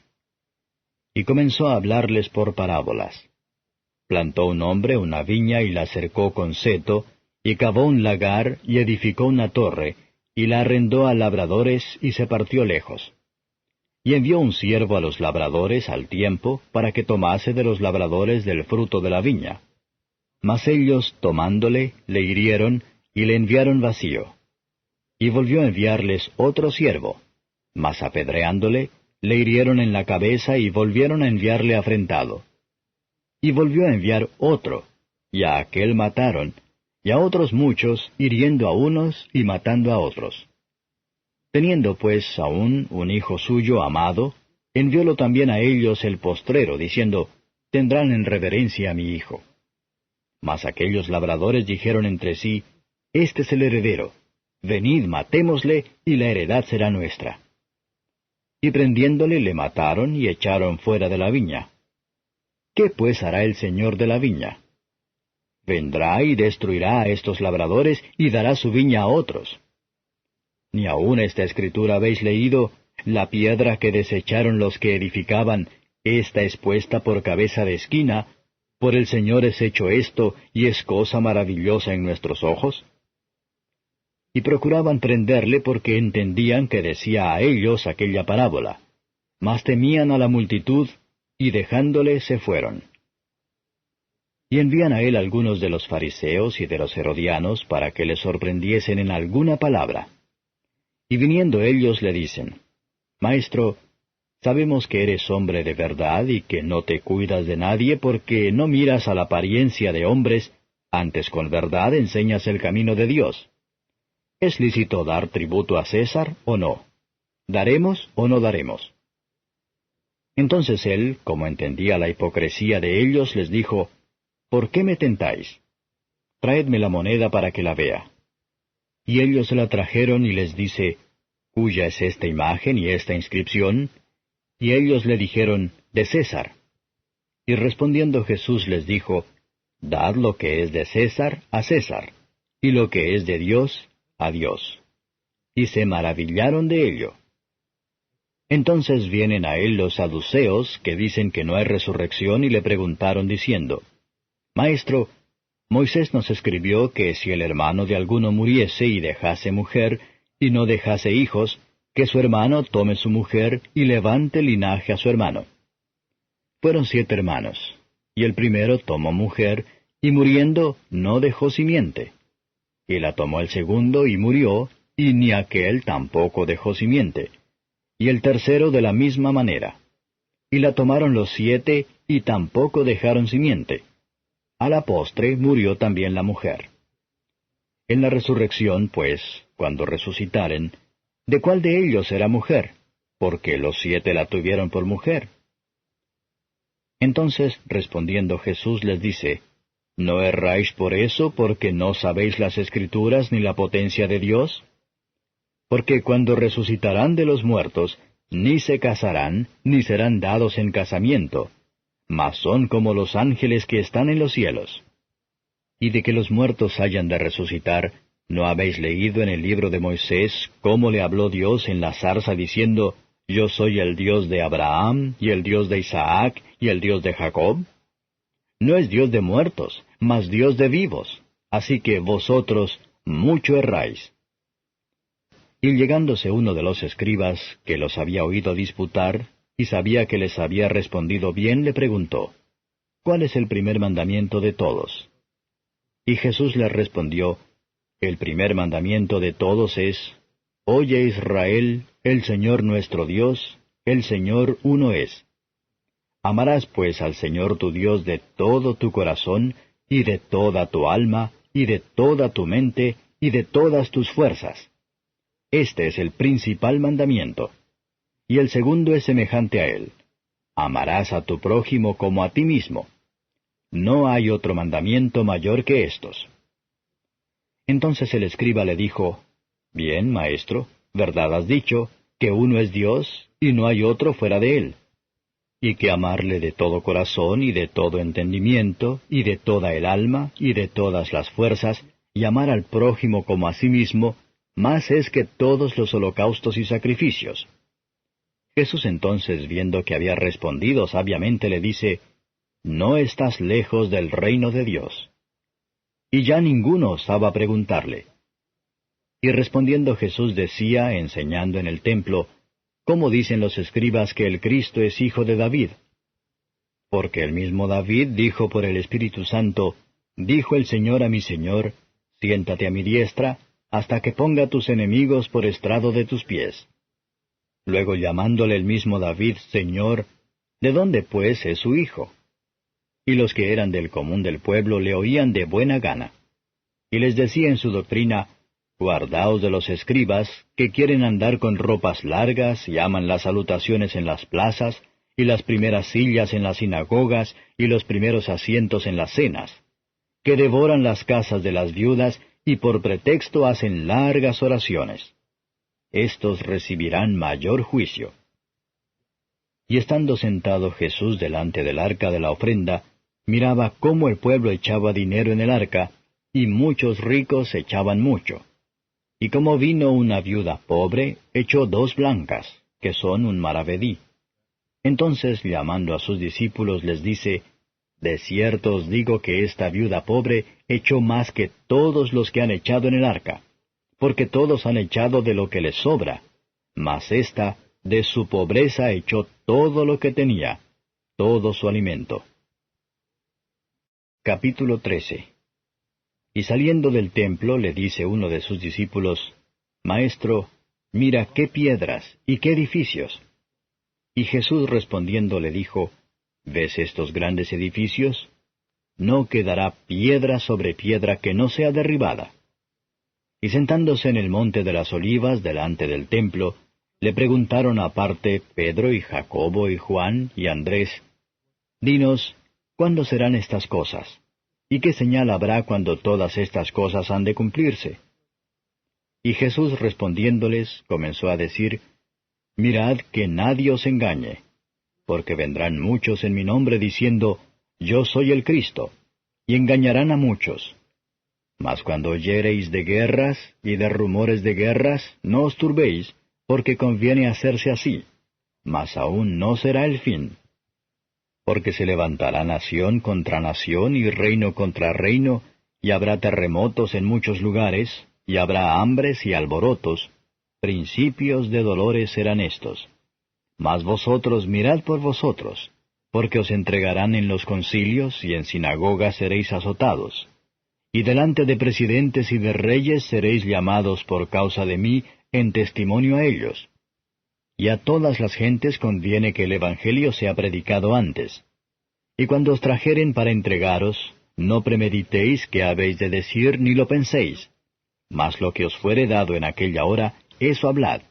Y comenzó a hablarles por parábolas. Plantó un hombre una viña y la cercó con seto, y cavó un lagar y edificó una torre, y la arrendó a labradores y se partió lejos. Y envió un siervo a los labradores al tiempo, para que tomase de los labradores del fruto de la viña. Mas ellos, tomándole, le hirieron, y le enviaron vacío. Y volvió a enviarles otro siervo, mas apedreándole, le hirieron en la cabeza y volvieron a enviarle afrentado. Y volvió a enviar otro, y a aquel mataron, y a otros muchos, hiriendo a unos y matando a otros. Teniendo pues aún un hijo suyo amado, enviólo también a ellos el postrero, diciendo, Tendrán en reverencia a mi hijo. Mas aquellos labradores dijeron entre sí, Este es el heredero, venid, matémosle, y la heredad será nuestra. Y prendiéndole le mataron y echaron fuera de la viña. ¿Qué pues hará el señor de la viña? Vendrá y destruirá a estos labradores y dará su viña a otros. Ni aun esta escritura habéis leído, la piedra que desecharon los que edificaban, esta es puesta por cabeza de esquina, por el Señor es hecho esto, y es cosa maravillosa en nuestros ojos. Y procuraban prenderle porque entendían que decía a ellos aquella parábola, mas temían a la multitud, y dejándole se fueron. Y envían a él algunos de los fariseos y de los herodianos para que le sorprendiesen en alguna palabra. Y viniendo ellos le dicen, Maestro, sabemos que eres hombre de verdad y que no te cuidas de nadie porque no miras a la apariencia de hombres, antes con verdad enseñas el camino de Dios. ¿Es lícito dar tributo a César o no? ¿Daremos o no daremos? Entonces él, como entendía la hipocresía de ellos, les dijo, ¿Por qué me tentáis? Traedme la moneda para que la vea. Y ellos se la trajeron y les dice, ¿Cuya es esta imagen y esta inscripción? Y ellos le dijeron, de César. Y respondiendo Jesús les dijo, Dad lo que es de César a César, y lo que es de Dios a Dios. Y se maravillaron de ello. Entonces vienen a él los saduceos, que dicen que no hay resurrección, y le preguntaron diciendo, Maestro, Moisés nos escribió que si el hermano de alguno muriese y dejase mujer, y no dejase hijos, que su hermano tome su mujer y levante linaje a su hermano. Fueron 7 hermanos, y el primero tomó mujer, y muriendo no dejó simiente. Y la tomó el segundo, y murió, y ni aquél tampoco dejó simiente. Y el tercero de la misma manera. Y la tomaron los 7, y tampoco dejaron simiente. A la postre murió también la mujer. En la resurrección, pues, cuando resucitaren, ¿de cuál de ellos será mujer? Porque los 7 la tuvieron por mujer. Entonces, respondiendo Jesús les dice, ¿no erráis por eso, porque no sabéis las Escrituras ni la potencia de Dios? Porque cuando resucitarán de los muertos, ni se casarán, ni serán dados en casamiento, mas son como los ángeles que están en los cielos. Y de que los muertos hayan de resucitar, ¿no habéis leído en el libro de Moisés cómo le habló Dios en la zarza diciendo, Yo soy el Dios de Abraham, y el Dios de Isaac, y el Dios de Jacob? No es Dios de muertos, mas Dios de vivos. Así que vosotros mucho erráis. Y llegándose uno de los escribas, que los había oído disputar, y sabía que les había respondido bien, le preguntó, ¿cuál es el primer mandamiento de todos? Y Jesús les respondió, el primer mandamiento de todos es, Oye Israel, el Señor nuestro Dios, el Señor uno es. Amarás pues al Señor tu Dios de todo tu corazón, y de toda tu alma, y de toda tu mente, y de todas tus fuerzas. Este es el principal mandamiento. Y el segundo es semejante a él. Amarás a tu prójimo como a ti mismo. No hay otro mandamiento mayor que estos. Entonces el escriba le dijo, Bien, maestro, verdad has dicho, que uno es Dios, y no hay otro fuera de él. Y que amarle de todo corazón, y de todo entendimiento, y de toda el alma, y de todas las fuerzas, y amar al prójimo como a sí mismo, más es que todos los holocaustos y sacrificios. Jesús entonces, viendo que había respondido sabiamente, le dice, No estás lejos del reino de Dios. Y ya ninguno osaba preguntarle. Y respondiendo Jesús decía, enseñando en el templo, ¿cómo dicen los escribas que el Cristo es hijo de David? Porque el mismo David dijo por el Espíritu Santo, Dijo el Señor a mi Señor, Siéntate a mi diestra, hasta que ponga tus enemigos por estrado de tus pies. Luego llamándole el mismo David Señor, ¿de dónde pues es su hijo? Y los que eran del común del pueblo le oían de buena gana. Y les decía en su doctrina, Guardaos de los escribas, que quieren andar con ropas largas, y aman las salutaciones en las plazas, y las primeras sillas en las sinagogas, y los primeros asientos en las cenas, que devoran las casas de las viudas, y por pretexto hacen largas oraciones. Estos recibirán mayor juicio. Y estando sentado Jesús delante del arca de la ofrenda, miraba cómo el pueblo echaba dinero en el arca, y muchos ricos echaban mucho. Y como vino una viuda pobre, echó 2 blancas, que son un maravedí. Entonces, llamando a sus discípulos, les dice, De cierto os digo que esta viuda pobre echó más que todos los que han echado en el arca, porque todos han echado de lo que les sobra, mas ésta, de su pobreza echó todo lo que tenía, todo su alimento. Capítulo 13. Y saliendo del templo le dice uno de sus discípulos, Maestro, mira qué piedras y qué edificios. Y Jesús respondiendo le dijo, ¿Ves estos grandes edificios? No quedará piedra sobre piedra que no sea derribada. Y sentándose en el monte de las Olivas delante del templo, le preguntaron aparte Pedro y Jacobo y Juan y Andrés, Dinos, ¿cuándo serán estas cosas? ¿Y qué señal habrá cuando todas estas cosas han de cumplirse? Y Jesús respondiéndoles, comenzó a decir, Mirad que nadie os engañe, porque vendrán muchos en mi nombre diciendo, Yo soy el Cristo, y engañarán a muchos. Mas cuando oyereis de guerras y de rumores de guerras, no os turbéis, porque conviene hacerse así, mas aún no será el fin. Porque se levantará nación contra nación y reino contra reino, y habrá terremotos en muchos lugares, y habrá hambres y alborotos. Principios de dolores serán estos. Mas vosotros mirad por vosotros, porque os entregarán en los concilios, y en sinagogas seréis azotados. Y delante de presidentes y de reyes seréis llamados por causa de mí en testimonio a ellos. Y a todas las gentes conviene que el Evangelio sea predicado antes. Y cuando os trajeren para entregaros, no premeditéis qué habéis de decir, ni lo penséis. Mas lo que os fuere dado en aquella hora, eso hablad,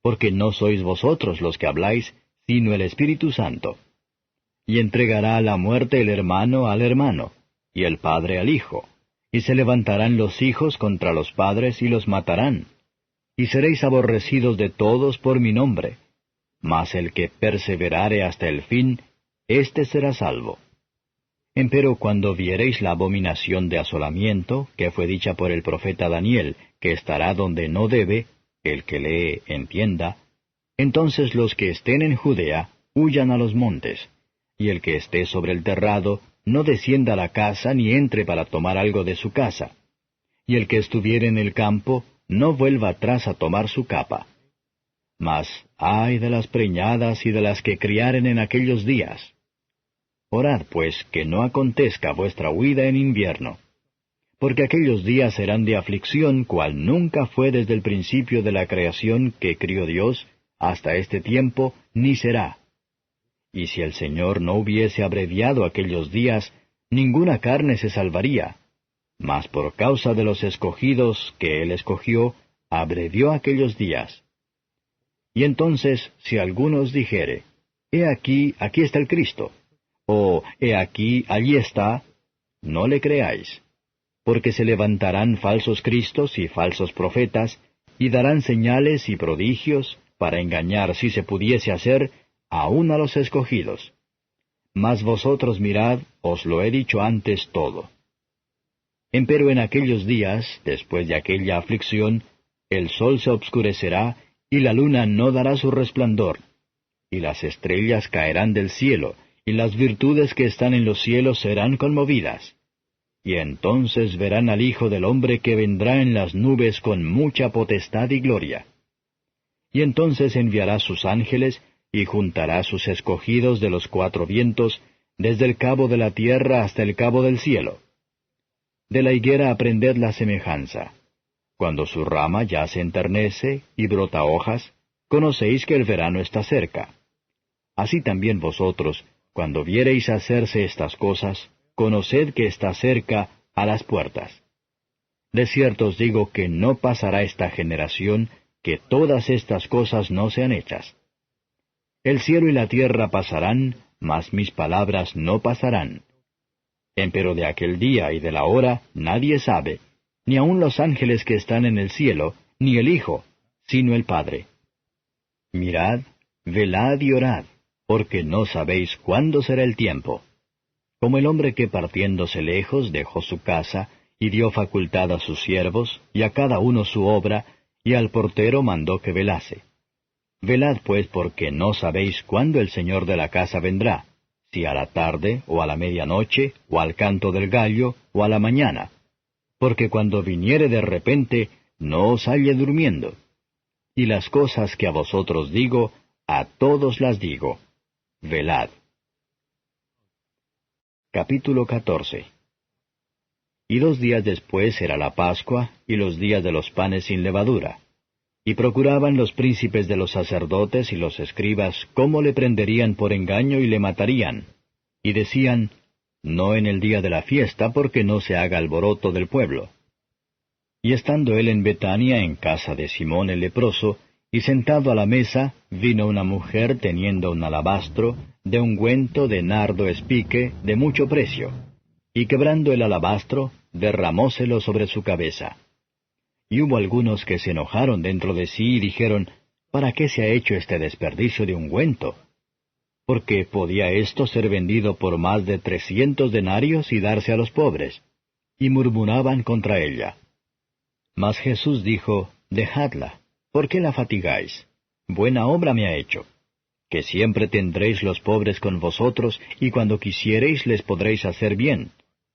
porque no sois vosotros los que habláis, sino el Espíritu Santo. Y entregará a la muerte el hermano al hermano, y el padre al hijo. Y se levantarán los hijos contra los padres y los matarán. Y seréis aborrecidos de todos por mi nombre. Mas el que perseverare hasta el fin, éste será salvo. Empero cuando viereis la abominación de asolamiento, que fue dicha por el profeta Daniel, que estará donde no debe, el que lee entienda, entonces los que estén en Judea, huyan a los montes, y el que esté sobre el terrado, no descienda a la casa ni entre para tomar algo de su casa. Y el que estuviere en el campo, no vuelva atrás a tomar su capa. Mas ay de las preñadas y de las que criaren en aquellos días. Orad pues que no acontezca vuestra huida en invierno. Porque aquellos días serán de aflicción, cual nunca fue desde el principio de la creación que crió Dios, hasta este tiempo, ni será. Y si el Señor no hubiese abreviado aquellos días, ninguna carne se salvaría. Mas por causa de los escogidos que Él escogió, abrevió aquellos días. Y entonces, si alguno os dijere, He aquí, aquí está el Cristo, o He aquí, allí está, no le creáis. Porque se levantarán falsos cristos y falsos profetas, y darán señales y prodigios, para engañar, si se pudiese hacer, aun a los escogidos. Mas vosotros mirad, os lo he dicho antes todo. Empero en aquellos días, después de aquella aflicción, el sol se obscurecerá, y la luna no dará su resplandor, y las estrellas caerán del cielo, y las virtudes que están en los cielos serán conmovidas. Y entonces verán al Hijo del Hombre que vendrá en las nubes con mucha potestad y gloria. Y entonces enviará sus ángeles, y juntará sus escogidos de los cuatro vientos, desde el cabo de la tierra hasta el cabo del cielo. De la higuera aprended la semejanza. Cuando su rama ya se enternece y brota hojas, conocéis que el verano está cerca. Así también vosotros, cuando viereis hacerse estas cosas, conoced que está cerca, a las puertas. De cierto os digo que no pasará esta generación, que todas estas cosas no sean hechas. El cielo y la tierra pasarán, mas mis palabras no pasarán. Empero de aquel día y de la hora nadie sabe, ni aun los ángeles que están en el cielo, ni el Hijo, sino el Padre. Mirad, velad y orad, porque no sabéis cuándo será el tiempo. Como el hombre que partiéndose lejos dejó su casa, y dio facultad a sus siervos, y a cada uno su obra, y al portero mandó que velase. Velad pues porque no sabéis cuándo el Señor de la casa vendrá, si a la tarde, o a la medianoche, o al canto del gallo, o a la mañana. Porque cuando viniere de repente, no os halle durmiendo. Y las cosas que a vosotros digo, a todos las digo. Velad. Capítulo 14. Y 2 días después era la Pascua, y los días de los panes sin levadura. Y procuraban los príncipes de los sacerdotes y los escribas cómo le prenderían por engaño y le matarían. Y decían, no en el día de la fiesta, porque no se haga alboroto del pueblo. Y estando él en Betania, en casa de Simón el leproso, y sentado a la mesa, vino una mujer teniendo un alabastro, de ungüento de nardo espique, de mucho precio. Y quebrando el alabastro, derramóselo sobre su cabeza. Y hubo algunos que se enojaron dentro de sí y dijeron, ¿para qué se ha hecho este desperdicio de ungüento? Porque podía esto ser vendido por más de 300 denarios y darse a los pobres. Y murmuraban contra ella. Mas Jesús dijo, dejadla, ¿por qué la fatigáis? Buena obra me ha hecho. Que siempre tendréis los pobres con vosotros, y cuando quisiereis les podréis hacer bien.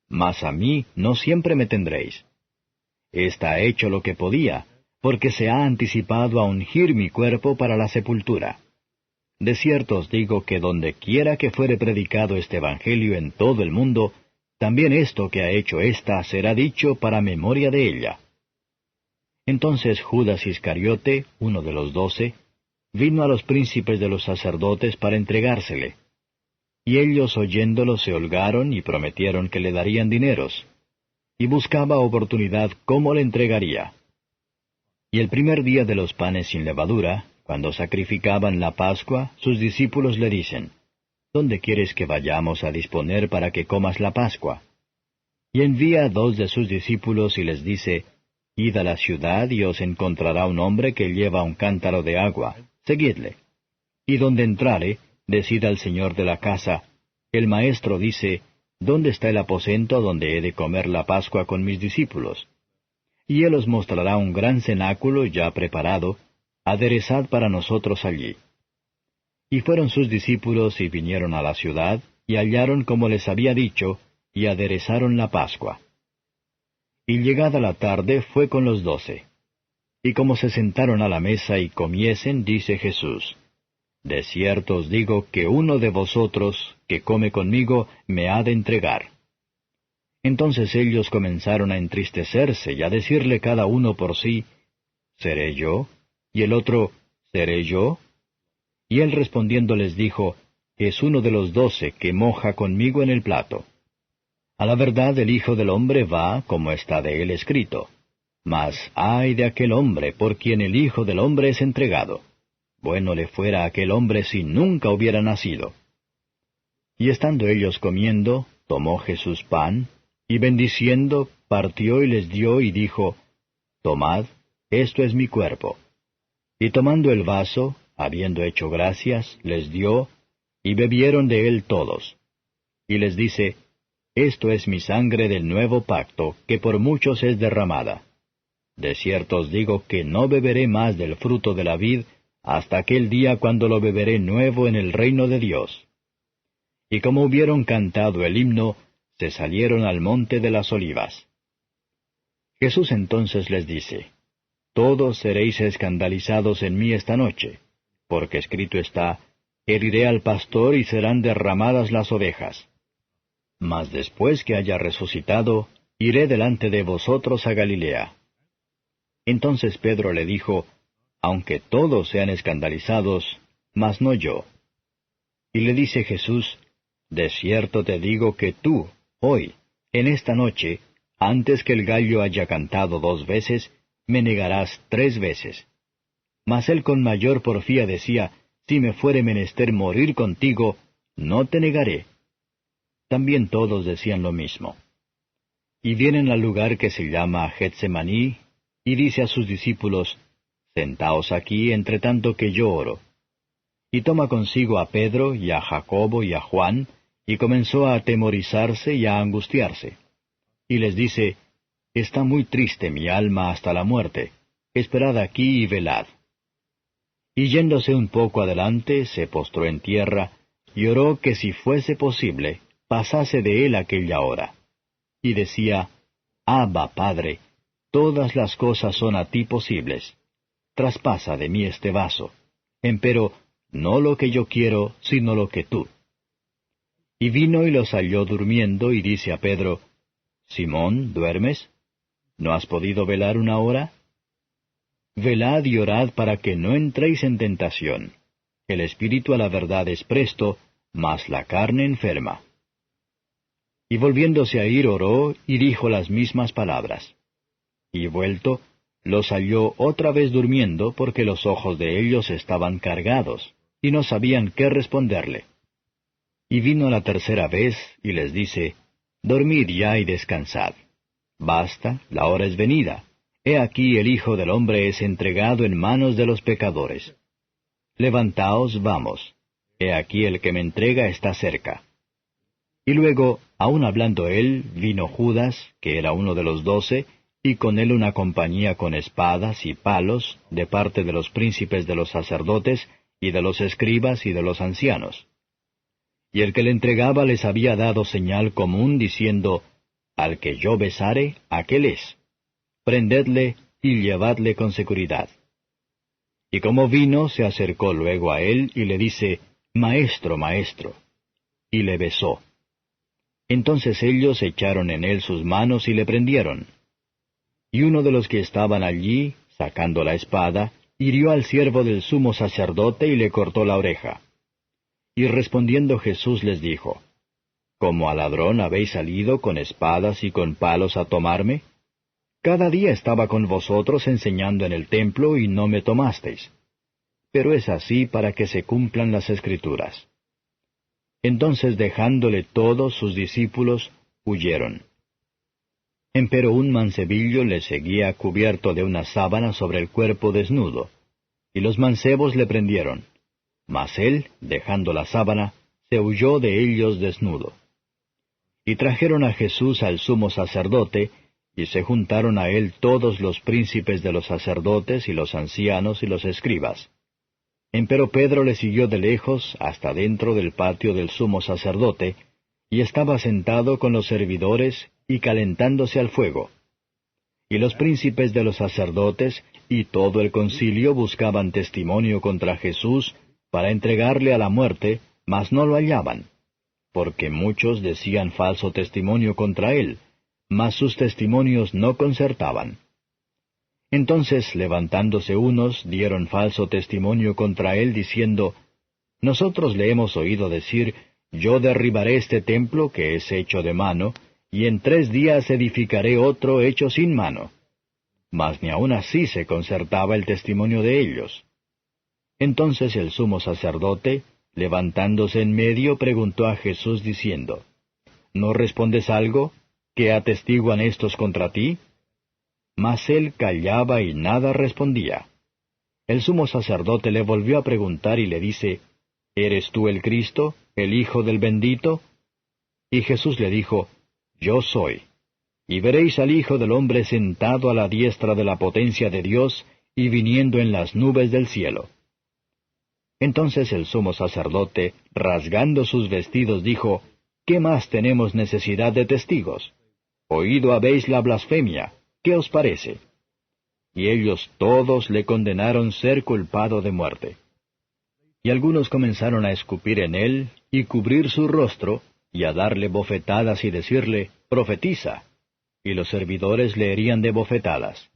Mas a mí no siempre me tendréis. Esta ha hecho lo que podía, porque se ha anticipado a ungir mi cuerpo para la sepultura. De cierto os digo que donde quiera que fuere predicado este Evangelio en todo el mundo, también esto que ha hecho ésta será dicho para memoria de ella. Entonces Judas Iscariote, uno de los 12, vino a los príncipes de los sacerdotes para entregársele. Y ellos oyéndolo se holgaron y prometieron que le darían dineros, y buscaba oportunidad cómo le entregaría. Y el primer día de los panes sin levadura, cuando sacrificaban la Pascua, sus discípulos le dicen, ¿Dónde quieres que vayamos a disponer para que comas la Pascua? Y envía a 2 de sus discípulos y les dice, Id a la ciudad y os encontrará un hombre que lleva un cántaro de agua, seguidle. Y donde entrare, decid al señor de la casa, el maestro dice, ¿dónde está el aposento donde he de comer la Pascua con mis discípulos? Y él os mostrará un gran cenáculo ya preparado, aderezad para nosotros allí. Y fueron sus discípulos y vinieron a la ciudad, y hallaron como les había dicho, y aderezaron la Pascua. Y llegada la tarde fue con los 12. Y como se sentaron a la mesa y comiesen, dice Jesús, De cierto os digo que uno de vosotros, que come conmigo, me ha de entregar. Entonces ellos comenzaron a entristecerse y a decirle cada uno por sí, ¿Seré yo? Y el otro, ¿Seré yo? Y él respondiendo les dijo, Es uno de los 12 que moja conmigo en el plato. A la verdad el Hijo del Hombre va, como está de él escrito. Mas ay de aquel hombre por quien el Hijo del Hombre es entregado. Bueno le fuera a aquel hombre si nunca hubiera nacido. Y estando ellos comiendo, tomó Jesús pan, y bendiciendo, partió y les dio y dijo, Tomad, esto es mi cuerpo. Y tomando el vaso, habiendo hecho gracias, les dio, y bebieron de él todos. Y les dice, Esto es mi sangre del nuevo pacto, que por muchos es derramada. De cierto os digo que no beberé más del fruto de la vid, hasta aquel día cuando lo beberé nuevo en el reino de Dios. Y como hubieron cantado el himno, se salieron al monte de las olivas. Jesús entonces les dice, Todos seréis escandalizados en mí esta noche, porque escrito está, Heriré al pastor y serán derramadas las ovejas. Mas después que haya resucitado, iré delante de vosotros a Galilea. Entonces Pedro le dijo, Aunque todos sean escandalizados, mas no yo. Y le dice Jesús, De cierto te digo que tú, hoy, en esta noche, antes que el gallo haya cantado 2 veces, me negarás 3 veces. Mas él con mayor porfía decía, Si me fuere menester morir contigo, no te negaré. También todos decían lo mismo. Y vienen al lugar que se llama Getsemaní, y dice a sus discípulos, Sentaos aquí entre tanto que yo oro. Y toma consigo a Pedro y a Jacobo y a Juan, y comenzó a atemorizarse y a angustiarse. Y les dice, Está muy triste mi alma hasta la muerte, esperad aquí y velad. Y yéndose un poco adelante, se postró en tierra, y oró que si fuese posible, pasase de él aquella hora. Y decía, Abba, Padre, todas las cosas son a ti posibles. Traspasa de mí este vaso. Empero, no lo que yo quiero, sino lo que tú. Y vino y los halló durmiendo, y dice a Pedro, Simón, ¿duermes? ¿No has podido velar 1 hora? Velad y orad para que no entréis en tentación. El espíritu a la verdad es presto, mas la carne enferma. Y volviéndose a ir oró, y dijo las mismas palabras. Y vuelto, los halló otra vez durmiendo, porque los ojos de ellos estaban cargados, y no sabían qué responderle. Y vino la tercera vez, y les dice, Dormid ya y descansad. Basta, la hora es venida. He aquí el Hijo del Hombre es entregado en manos de los pecadores. Levantaos, vamos. He aquí el que me entrega está cerca. Y luego, aun hablando él, vino Judas, que era uno de los 12, y con él una compañía con espadas y palos, de parte de los príncipes de los sacerdotes, y de los escribas y de los ancianos. Y el que le entregaba les había dado señal común, diciendo, Al que yo besare, aquel es. Prendedle y llevadle con seguridad. Y como vino, se acercó luego a él y le dice, Maestro, maestro. Y le besó. Entonces ellos echaron en él sus manos y le prendieron. Y uno de los que estaban allí, sacando la espada, hirió al siervo del sumo sacerdote y le cortó la oreja. Y respondiendo Jesús les dijo, ¿Como a ladrón habéis salido con espadas y con palos a tomarme? Cada día estaba con vosotros enseñando en el templo y no me tomasteis. Pero es así para que se cumplan las Escrituras. Entonces dejándole todos sus discípulos, huyeron. Empero un mancebillo le seguía cubierto de una sábana sobre el cuerpo desnudo, y los mancebos le prendieron. Mas él, dejando la sábana, se huyó de ellos desnudo. Y trajeron a Jesús al sumo sacerdote, y se juntaron a él todos los príncipes de los sacerdotes y los ancianos y los escribas. Empero Pedro le siguió de lejos hasta dentro del patio del sumo sacerdote, y estaba sentado con los servidores y calentándose al fuego. Y los príncipes de los sacerdotes y todo el concilio buscaban testimonio contra Jesús para entregarle a la muerte, mas no lo hallaban, porque muchos decían falso testimonio contra él, mas sus testimonios no concertaban. Entonces, levantándose unos, dieron falso testimonio contra él, diciendo, Nosotros le hemos oído decir, Yo derribaré este templo que es hecho de mano, y en 3 días edificaré otro hecho sin mano. Mas ni aun así se concertaba el testimonio de ellos. Entonces el sumo sacerdote, levantándose en medio, preguntó a Jesús diciendo, ¿No respondes algo? ¿Qué atestiguan estos contra ti? Mas él callaba y nada respondía. El sumo sacerdote le volvió a preguntar y le dice, ¿Eres tú el Cristo, el Hijo del bendito? Y Jesús le dijo, Yo soy. Y veréis al Hijo del hombre sentado a la diestra de la potencia de Dios y viniendo en las nubes del cielo. Entonces el sumo sacerdote, rasgando sus vestidos, dijo, ¿Qué más tenemos necesidad de testigos? Oído habéis la blasfemia. ¿Qué os parece? Y ellos todos le condenaron ser culpado de muerte. Y algunos comenzaron a escupir en él, y cubrir su rostro, y a darle bofetadas y decirle, Profetiza. Y los servidores le herían de bofetadas.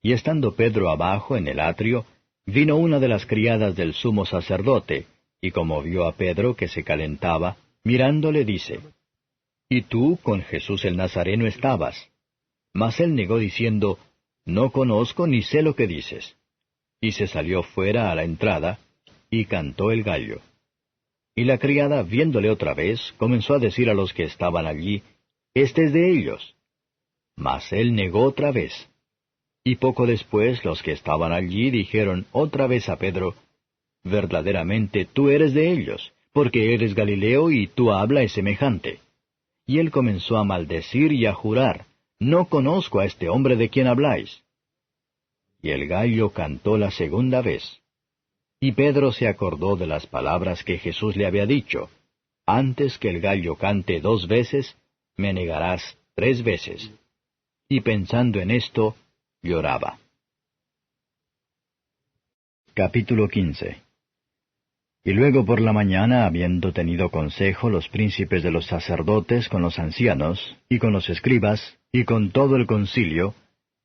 Y estando Pedro abajo en el atrio, vino una de las criadas del sumo sacerdote, y como vio a Pedro que se calentaba, mirándole dice, «¿Y tú con Jesús el Nazareno estabas?» Mas él negó diciendo, «No conozco ni sé lo que dices». Y se salió fuera a la entrada, y cantó el gallo. Y la criada, viéndole otra vez, comenzó a decir a los que estaban allí, «Este es de ellos». Mas él negó otra vez. Y poco después los que estaban allí dijeron otra vez a Pedro, «Verdaderamente tú eres de ellos, porque eres Galileo y tu habla es semejante». Y él comenzó a maldecir y a jurar, «No conozco a este hombre de quien habláis». Y el gallo cantó la segunda vez. Y Pedro se acordó de las palabras que Jesús le había dicho, «Antes que el gallo cante 2 veces, me negarás 3 veces». Y pensando en esto, lloraba. Capítulo 15. Y luego por la mañana, habiendo tenido consejo los príncipes de los sacerdotes con los ancianos, y con los escribas, y con todo el concilio,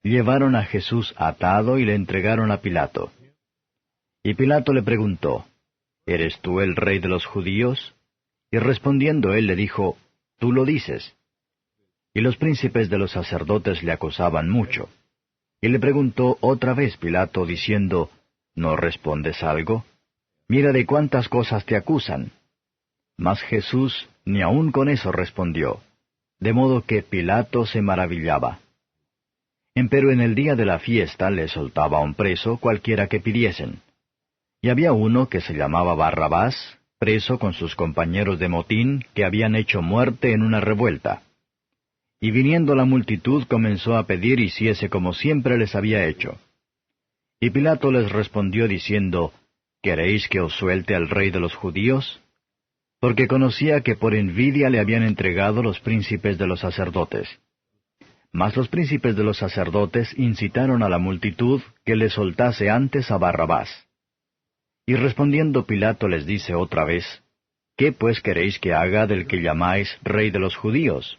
llevaron a Jesús atado y le entregaron a Pilato. Y Pilato le preguntó, ¿Eres tú el rey de los judíos? Y respondiendo él le dijo, Tú lo dices. Y los príncipes de los sacerdotes le acosaban mucho. Y le preguntó otra vez Pilato, diciendo, ¿No respondes algo? Mira de cuántas cosas te acusan. Mas Jesús ni aun con eso respondió, de modo que Pilato se maravillaba. Empero en el día de la fiesta le soltaba a un preso cualquiera que pidiesen. Y había uno que se llamaba Barrabás, preso con sus compañeros de motín, que habían hecho muerte en una revuelta. Y viniendo la multitud comenzó a pedir hiciese como siempre les había hecho. Y Pilato les respondió diciendo, ¿Queréis que os suelte al rey de los judíos? Porque conocía que por envidia le habían entregado los príncipes de los sacerdotes. Mas los príncipes de los sacerdotes incitaron a la multitud que le soltase antes a Barrabás. Y respondiendo Pilato les dice otra vez, ¿qué pues queréis que haga del que llamáis Rey de los judíos?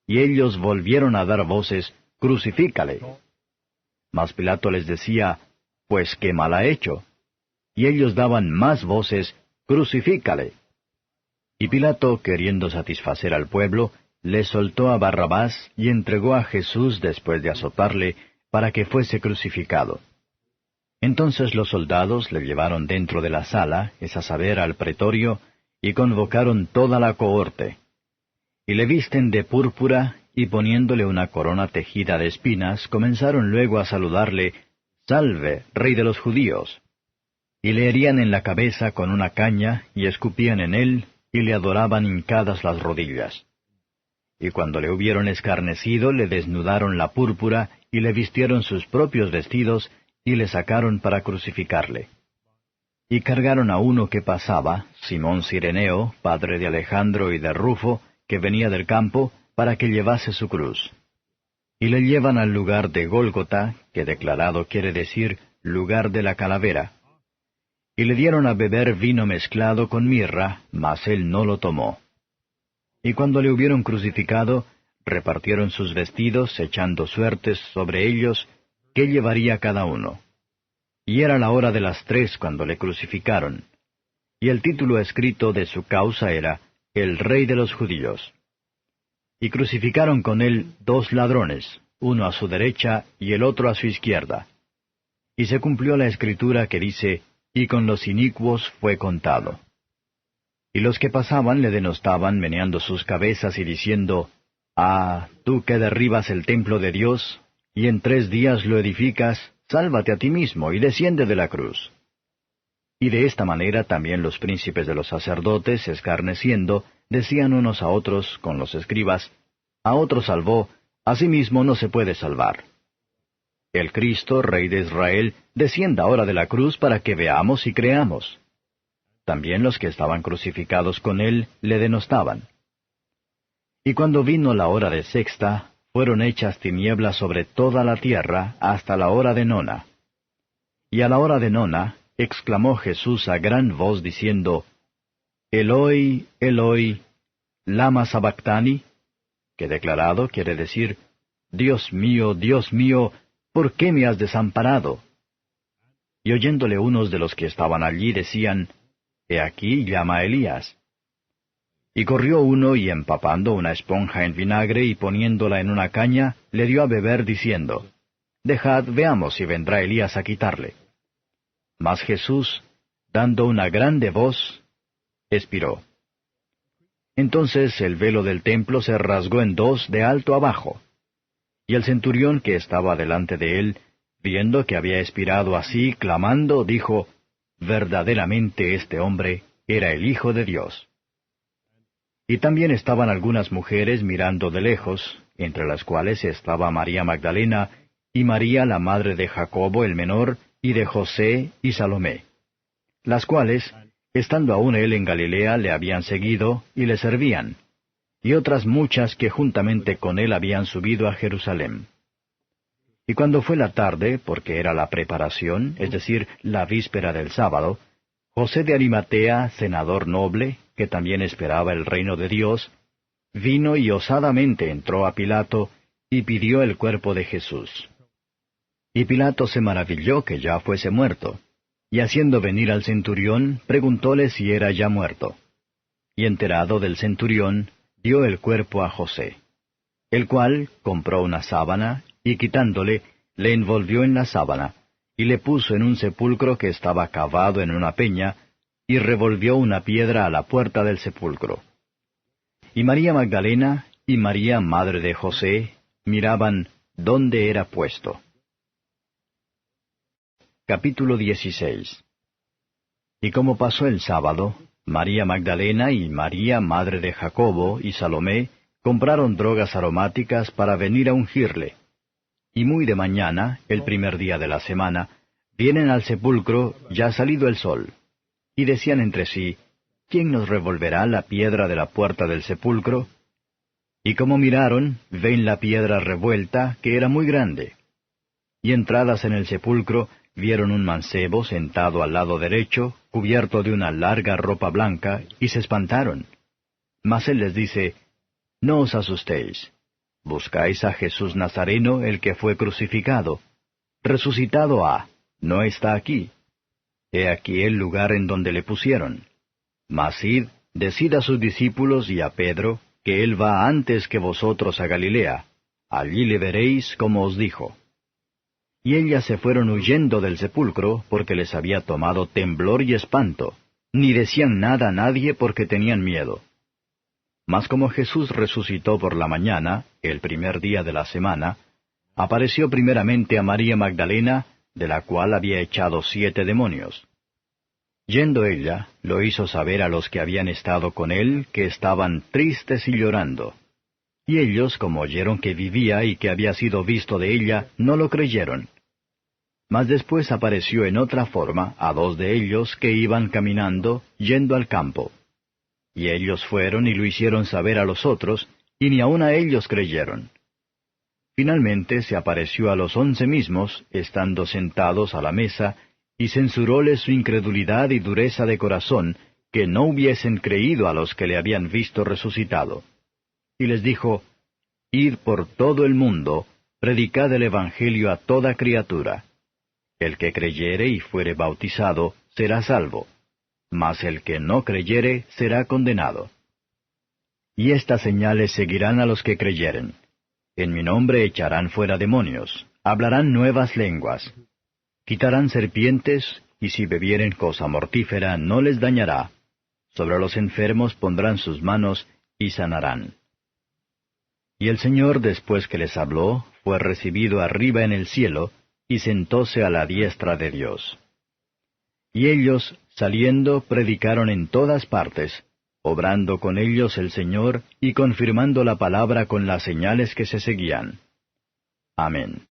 Y ellos volvieron a dar voces, crucifícale. Mas Pilato les decía, pues qué mal ha hecho. Y ellos daban más voces, crucifícale. Y Pilato, queriendo satisfacer al pueblo, le soltó a Barrabás y entregó a Jesús después de azotarle, para que fuese crucificado. Entonces los soldados le llevaron dentro de la sala, es a saber, al pretorio, y convocaron toda la cohorte. Y le visten de púrpura, y poniéndole una corona tejida de espinas, comenzaron luego a saludarle, «Salve, Rey de los judíos». Y le herían en la cabeza con una caña, y escupían en él, y le adoraban hincadas las rodillas. Y cuando le hubieron escarnecido, le desnudaron la púrpura, y le vistieron sus propios vestidos, y le sacaron para crucificarle. Y cargaron a uno que pasaba, Simón Cireneo, padre de Alejandro y de Rufo, que venía del campo, para que llevase su cruz. Y le llevan al lugar de Gólgota, que declarado quiere decir lugar de la calavera. Y le dieron a beber vino mezclado con mirra, mas él no lo tomó. Y cuando le hubieron crucificado, repartieron sus vestidos, echando suertes sobre ellos, qué llevaría cada uno. Y era la hora de las 3 cuando le crucificaron. Y el título escrito de su causa era, El Rey de los Judíos. Y crucificaron con él 2 ladrones, uno a su derecha y el otro a su izquierda. Y se cumplió la escritura que dice, y con los inicuos fue contado. Y los que pasaban le denostaban meneando sus cabezas y diciendo, Ah, tú que derribas el templo de Dios, y en 3 días lo edificas, sálvate a ti mismo y desciende de la cruz. Y de esta manera también los príncipes de los sacerdotes, escarneciendo, decían unos a otros con los escribas, a otro salvó, a sí mismo no se puede salvar. El Cristo, Rey de Israel, descienda ahora de la cruz para que veamos y creamos. También los que estaban crucificados con él le denostaban. Y cuando vino la hora de sexta, fueron hechas tinieblas sobre toda la tierra hasta la hora de nona. Y a la hora de nona, exclamó Jesús a gran voz diciendo, Eloi, Eloi, lama sabactani, que declarado quiere decir, Dios mío, ¿por qué me has desamparado? Y oyéndole unos de los que estaban allí decían, He aquí llama a Elías. Y corrió uno y empapando una esponja en vinagre y poniéndola en una caña, le dio a beber diciendo, Dejad, veamos si vendrá Elías a quitarle. Mas Jesús, dando una grande voz, expiró. Entonces el velo del templo se rasgó en 2 de alto abajo. Y el centurión que estaba delante de él, viendo que había expirado así, clamando, dijo, Verdaderamente este hombre era el Hijo de Dios. Y también estaban algunas mujeres mirando de lejos, entre las cuales estaba María Magdalena, y María la madre de Jacobo el menor, y de José y Salomé, las cuales, estando aún él en Galilea, le habían seguido y le servían, y otras muchas que juntamente con él habían subido a Jerusalén. Y cuando fue la tarde, porque era la preparación, es decir, la víspera del sábado, José de Arimatea, senador noble, que también esperaba el reino de Dios, vino y osadamente entró a Pilato, y pidió el cuerpo de Jesús. Y Pilato se maravilló que ya fuese muerto, y haciendo venir al centurión, preguntóle si era ya muerto. Y enterado del centurión, dio el cuerpo a José, el cual compró una sábana, y quitándole, le envolvió en la sábana, y le puso en un sepulcro que estaba cavado en una peña, y revolvió una piedra a la puerta del sepulcro. Y María Magdalena y María, madre de José, miraban dónde era puesto. Capítulo 16. Y como pasó el sábado, María Magdalena y María, madre de Jacobo y Salomé, compraron drogas aromáticas para venir a ungirle. Y muy de mañana, el primer día de la semana, vienen al sepulcro ya salido el sol. Y decían entre sí, ¿quién nos revolverá la piedra de la puerta del sepulcro? Y como miraron, ven la piedra revuelta, que era muy grande. Y entradas en el sepulcro, vieron un mancebo sentado al lado derecho, cubierto de una larga ropa blanca, y se espantaron. Mas él les dice, No os asustéis. Buscáis a Jesús Nazareno, el que fue crucificado. Resucitado ha, no está aquí. He aquí el lugar en donde le pusieron. Mas id, decid a sus discípulos y a Pedro, que él va antes que vosotros a Galilea. Allí le veréis como os dijo. Y ellas se fueron huyendo del sepulcro, porque les había tomado temblor y espanto, ni decían nada a nadie porque tenían miedo. Mas como Jesús resucitó por la mañana, el primer día de la semana, apareció primeramente a María Magdalena, de la cual había echado 7 demonios. Yendo ella, lo hizo saber a los que habían estado con él, que estaban tristes y llorando. Y ellos, como oyeron que vivía y que había sido visto de ella, no lo creyeron. Mas después apareció en otra forma a 2 de ellos que iban caminando, yendo al campo. Y ellos fueron y lo hicieron saber a los otros, y ni aun a ellos creyeron. Finalmente se apareció a los 11 mismos, estando sentados a la mesa, y censuróles su incredulidad y dureza de corazón, que no hubiesen creído a los que le habían visto resucitado. Y les dijo, Id por todo el mundo, predicad el Evangelio a toda criatura. El que creyere y fuere bautizado, será salvo, mas el que no creyere, será condenado. Y estas señales seguirán a los que creyeren. En mi nombre echarán fuera demonios, hablarán nuevas lenguas. Quitarán serpientes, y si bebieren cosa mortífera no les dañará. Sobre los enfermos pondrán sus manos, y sanarán. Y el Señor, después que les habló, fue recibido arriba en el cielo, y sentóse a la diestra de Dios. Y ellos, saliendo, predicaron en todas partes, obrando con ellos el Señor, y confirmando la palabra con las señales que se seguían. Amén.